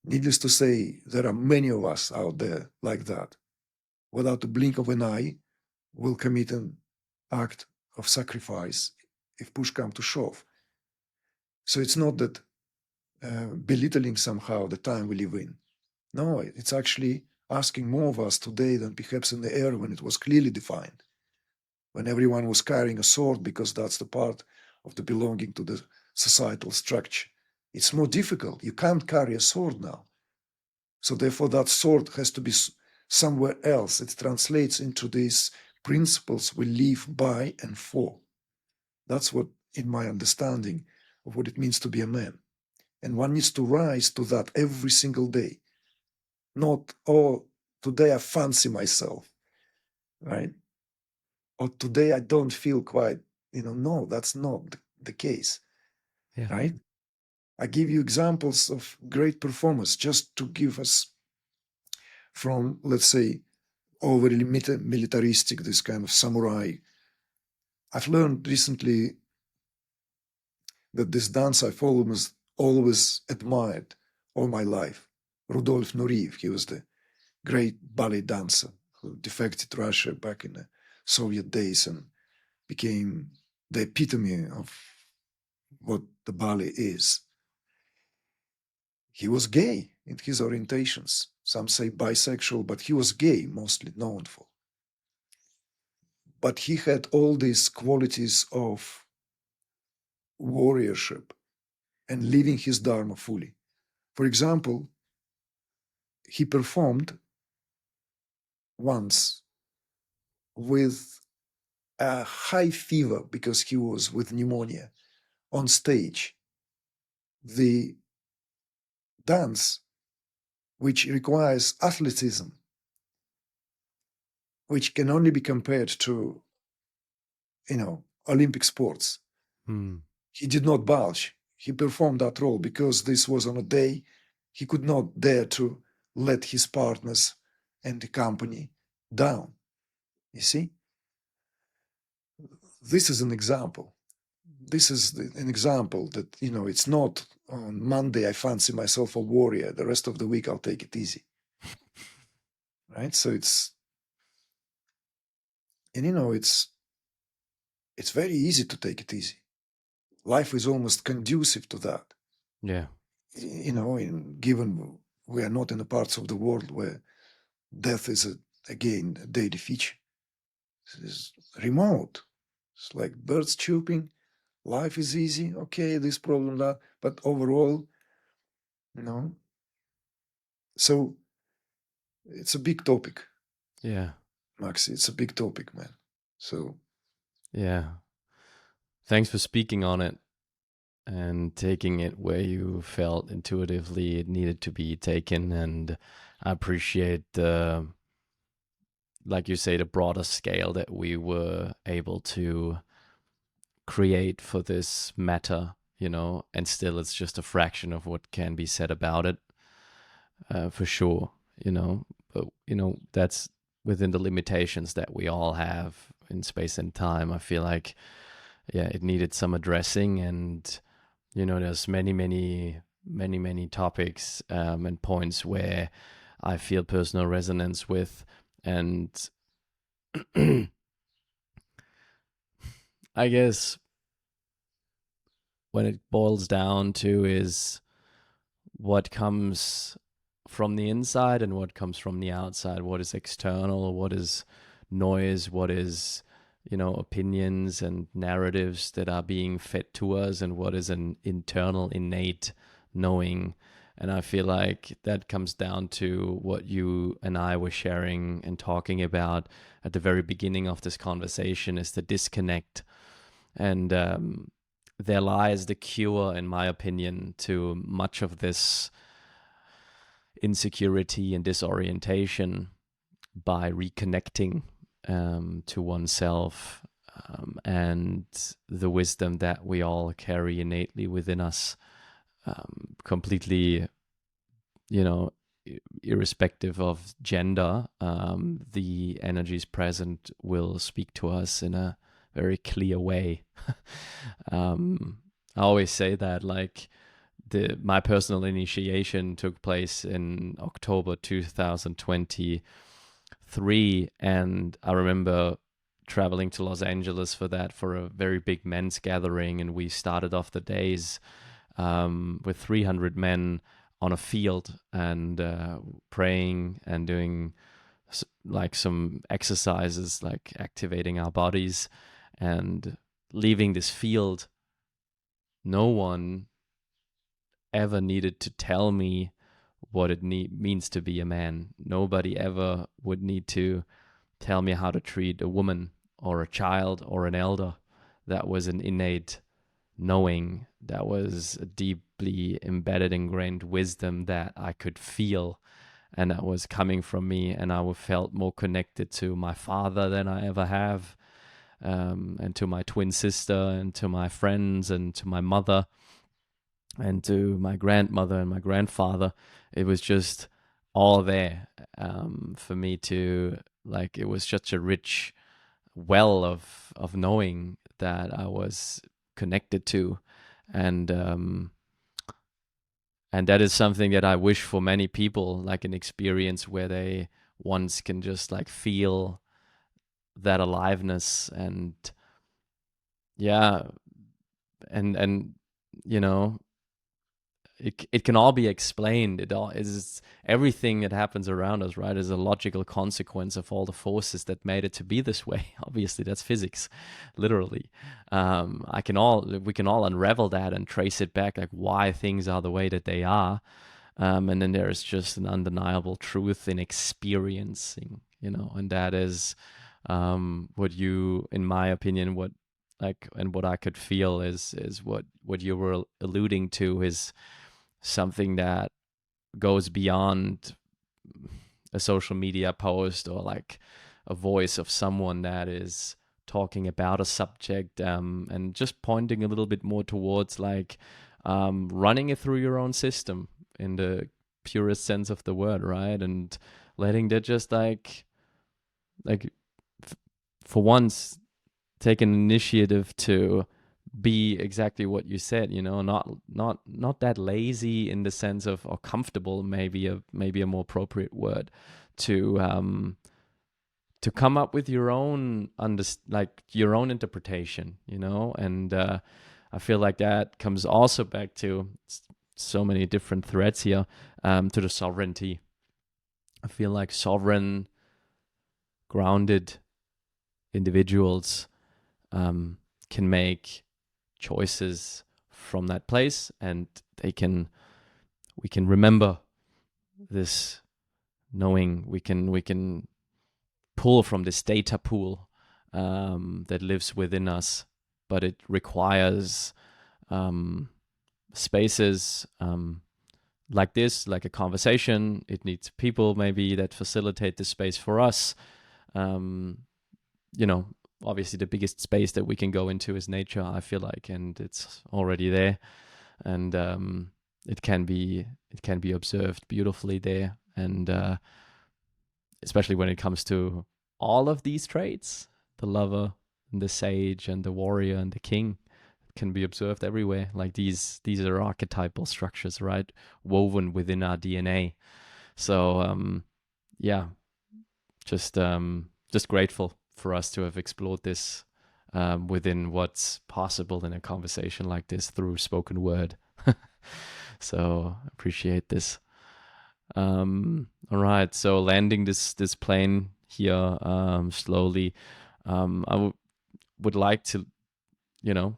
needless to say, there are many of us out there like that. Without a blink of an eye, will commit an act of sacrifice if push comes to shove. So it's not that belittling somehow the time we live in. No, it's actually asking more of us today than perhaps in the era when it was clearly defined, when everyone was carrying a sword because that's the part of the belonging to the societal structure. It's more difficult. You can't carry a sword now. So therefore that sword has to be somewhere else. It translates into this principles we live by and for. That's what, in my understanding of what it means to be a man. And one needs to rise to that every single day. Not, oh, today I fancy myself, right? Or today I don't feel quite, no, that's not the case, Yeah. right? I give you examples of great performers just to give us from, let's say, overly militaristic, this kind of samurai. I've learned recently that this dance I've always admired all my life. Rudolf Nureyev, he was the great ballet dancer who defected to Russia back in the Soviet days and became the epitome of what the ballet is. He was gay in his orientations. Some say bisexual, but he was gay, mostly known for. But he had all these qualities of warriorship and living his Dharma fully. For example, he performed once with a high fever because he was with pneumonia on stage. The dance, which requires athleticism, which can only be compared to, Olympic sports. He did not budge. He performed that role because this was on a day he could not dare to let his partners and the company down. You see? This is an example. This is an example that, it's not on Monday I fancy myself a warrior. The rest of the week I'll take it easy. Right? So it's very easy to take it easy. Life is almost conducive to that. Yeah. Given we are not in the parts of the world where death is, again, a daily feature. It's remote. It's like birds chirping. Life is easy. Okay, this problem, that. But overall, So it's a big topic. Yeah. Max, it's a big topic, man. So Yeah. Thanks for speaking on it and taking it where you felt intuitively it needed to be taken. And I appreciate the, like you say, the broader scale that we were able to create for this matter, and still it's just a fraction of what can be said about it, for sure, but, that's within the limitations that we all have in space and time. I feel like, yeah, it needed some addressing, and, there's many topics and points where I feel personal resonance with, and I guess when it boils down to is what comes from the inside and what comes from the outside, what is external, what is noise, what is, opinions and narratives that are being fed to us, and what is an internal innate knowing. And I feel like that comes down to what you and I were sharing and talking about at the very beginning of this conversation, is the disconnect. And there lies the cure, in my opinion, to much of this insecurity and disorientation, by reconnecting to oneself, and the wisdom that we all carry innately within us, completely, irrespective of gender. The energies present will speak to us in a very clear way. I always say that, like, my personal initiation took place in October 2023, and I remember traveling to Los Angeles for a very big men's gathering, and we started off the days with 300 men on a field, and praying and doing like some exercises, like activating our bodies, and leaving this field. No one ever needed to tell me what it means to be a man. Nobody ever would need to tell me how to treat a woman or a child or an elder. That was an innate knowing, that was a deeply embedded, ingrained wisdom that I could feel, and that was coming from me, and I felt more connected to my father than I ever have, and to my twin sister, and to my friends, and to my mother, and to my grandmother and my grandfather. It was just all there, for me to, like, it was such a rich well of knowing that I was connected to, and and that is something that I wish for many people, like an experience where they once can just like feel that aliveness. And yeah, and you know, it can all be explained. It all is, everything that happens around us, right, is a logical consequence of all the forces that made it to be this way. Obviously, that's physics, literally. We can all unravel that and trace it back, like why things are the way that they are. And then there's just an undeniable truth in experiencing, and that is, what you, in my opinion, what, like, and what I could feel is what you were alluding to is something that goes beyond a social media post or like a voice of someone that is talking about a subject, and just pointing a little bit more towards like, running it through your own system in the purest sense of the word, right? And letting that just like for once take an initiative to be exactly what you said, not that lazy in the sense of, or comfortable, maybe a more appropriate word, to come up with your own like your own interpretation, and I feel like that comes also back to so many different threads here, to the sovereignty. I feel like sovereign, grounded individuals, can make choices from that place, and we can remember this knowing. We can pull from this data pool, that lives within us, but it requires, spaces, like this, like a conversation. It needs people maybe that facilitate the space for us. um, you know Obviously the biggest space that we can go into is nature, I feel like, and it's already there. And it can be observed beautifully there. And especially when it comes to all of these traits, the lover and the sage and the warrior and the king, can be observed everywhere. Like these are archetypal structures, right, woven within our DNA. So yeah, just grateful for us to have explored this, within what's possible in a conversation like this through spoken word. So appreciate this. All right, so landing this plane here, slowly. Would like to, you know,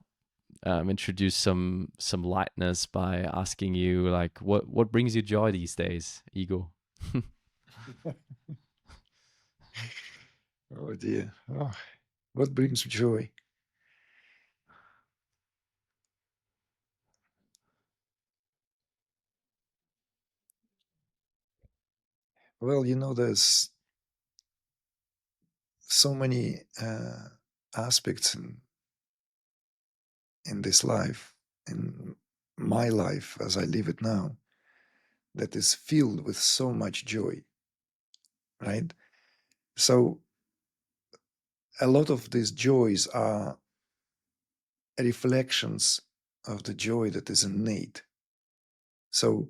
introduce some lightness by asking you, like, what brings you joy these days, Igor? Oh dear. Oh, what brings joy? Well, there's so many aspects in this life, in my life as I live it now, that is filled with so much joy, right? So a lot of these joys are reflections of the joy that is innate. So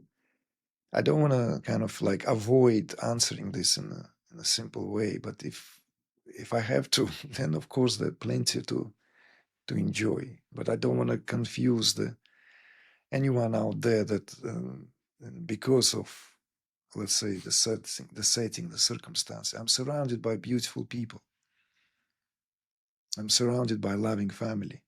I don't want to kind of like avoid answering this in a simple way, but if I have to, then of course there are plenty to enjoy. But I don't want to confuse anyone out there that because of, let's say, the setting, the circumstance, I'm surrounded by beautiful people. I'm surrounded by loving family.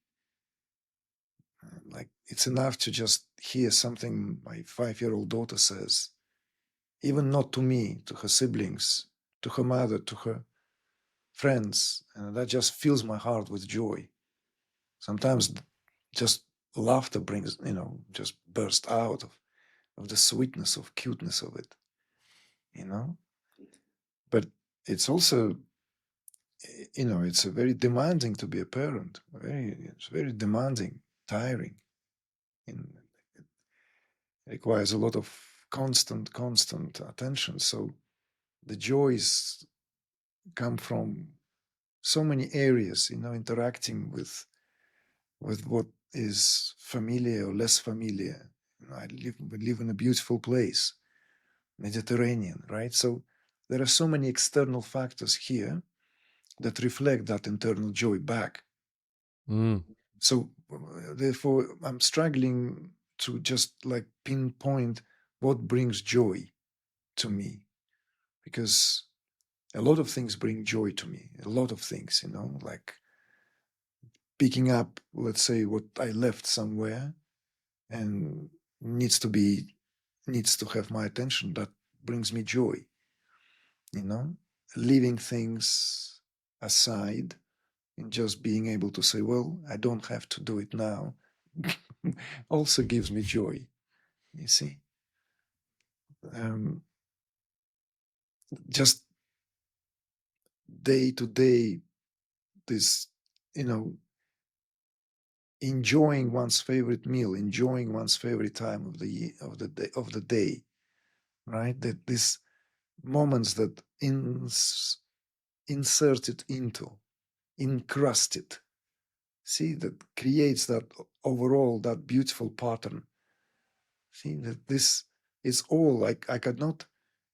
Like, it's enough to just hear something my 5-year-old daughter says, even not to me, to her siblings, to her mother, to her friends, and that just fills my heart with joy. Sometimes just laughter brings, just burst out of the sweetness, of cuteness of it, But it's also, it's a very demanding to be a parent. It's very demanding, tiring, and it requires a lot of constant attention. So the joys come from so many areas, interacting with what is familiar or less familiar. We live in a beautiful place, Mediterranean, right? So there are so many external factors here that reflect that internal joy back. So therefore, I'm struggling to just like pinpoint what brings joy to me, because a lot of things bring joy to me. A lot of things, like picking up, let's say, what I left somewhere and needs to have my attention. That brings me joy. Leaving things aside and just being able to say, well, I don't have to do it now, also gives me joy. You see, just day to day, this, enjoying one's favorite meal, enjoying one's favorite time of the day, right? That these moments that inserted into, encrusted, see, that creates that overall, that beautiful pattern. See, that this is all like, I cannot,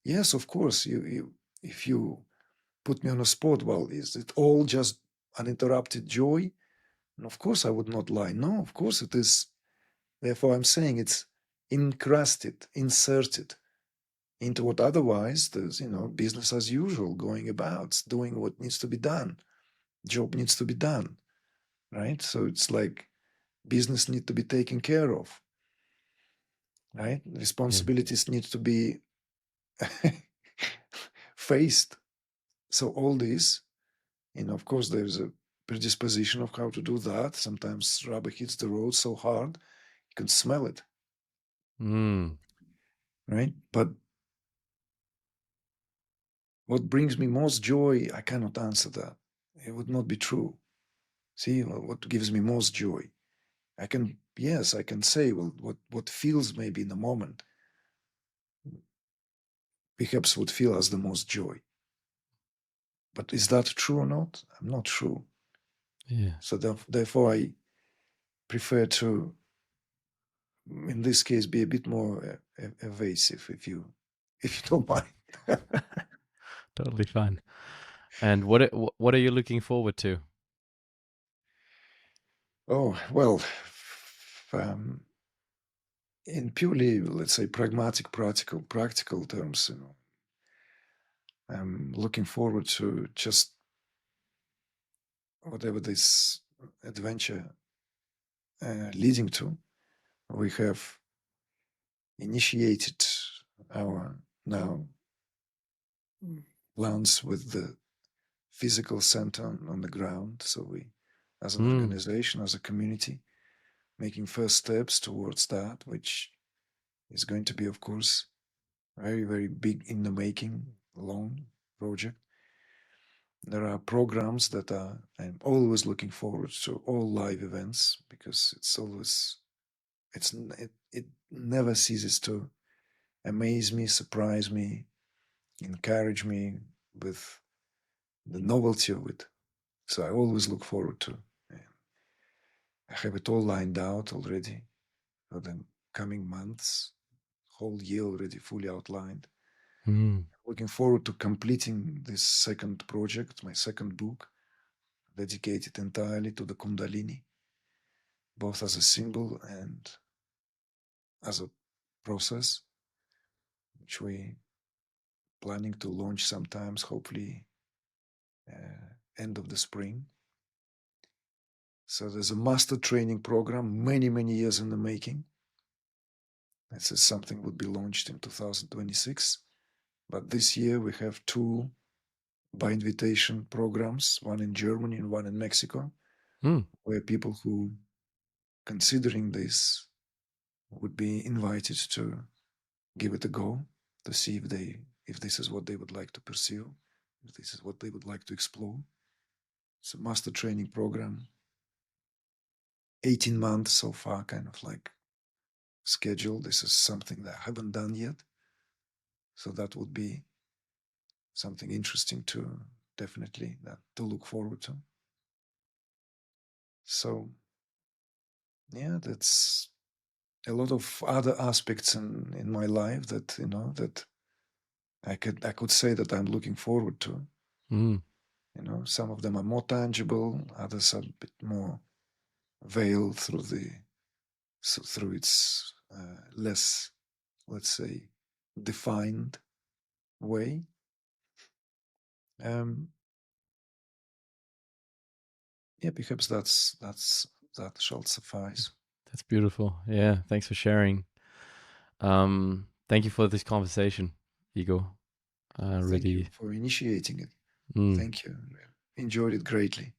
yes, of course, if you put me on a spot, well, is it all just uninterrupted joy? And of course I would not lie. No, of course it is. Therefore I'm saying it's encrusted, inserted into what otherwise there's, business as usual, going about, doing what needs to be done. Job needs to be done, right? So it's like business need to be taken care of, right? Responsibilities need to be faced. So all this, of course, there's a predisposition of how to do that. Sometimes rubber hits the road so hard, you can smell it, right? But what brings me most joy, I cannot answer that. It would not be true. See, what gives me most joy? I can say, well, what feels maybe in the moment, perhaps would feel as the most joy. But is that true or not? I'm not sure. Yeah. So therefore, I prefer to, in this case, be a bit more evasive, if you don't mind. Totally fine. And what are you looking forward to? Oh, well, in purely, let's say, practical terms, I'm looking forward to just whatever this adventure leading to. We have initiated our now plans with the physical center on the ground. So we, as an organization, as a community, making first steps towards that, which is going to be, of course, very, very big in the making, long project. There are programs that I'm always looking forward to, all live events, because it never ceases to amaze me, surprise me, encourage me with the novelty of it. So I always look forward to. I have it all lined out already for the coming months, whole year already fully outlined. Looking forward to completing this second project, my second book, dedicated entirely to the Kundalini, both as a symbol and as a process, which we planning to launch sometimes, hopefully end of the spring. So there's a master training program, many, many years in the making. This is something would be launched in 2026. But this year we have two by invitation programs, one in Germany and one in Mexico, where people who considering this would be invited to give it a go, to see if this is what they would like to pursue, if this is what they would like to explore. It's a master training program, 18 months so far, kind of like schedule. This is something that I haven't done yet. So that would be something interesting to definitely to look forward to. So yeah, that's a lot of other aspects in my life that that I could say that I'm looking forward to. Some of them are more tangible, others are a bit more veiled through its less, let's say, defined way. Yeah, perhaps that shall suffice. That's beautiful. Yeah, thanks for sharing. Thank you for this conversation, Igor. Thank you Really, for initiating it. mm, Thank you. Enjoyed it greatly.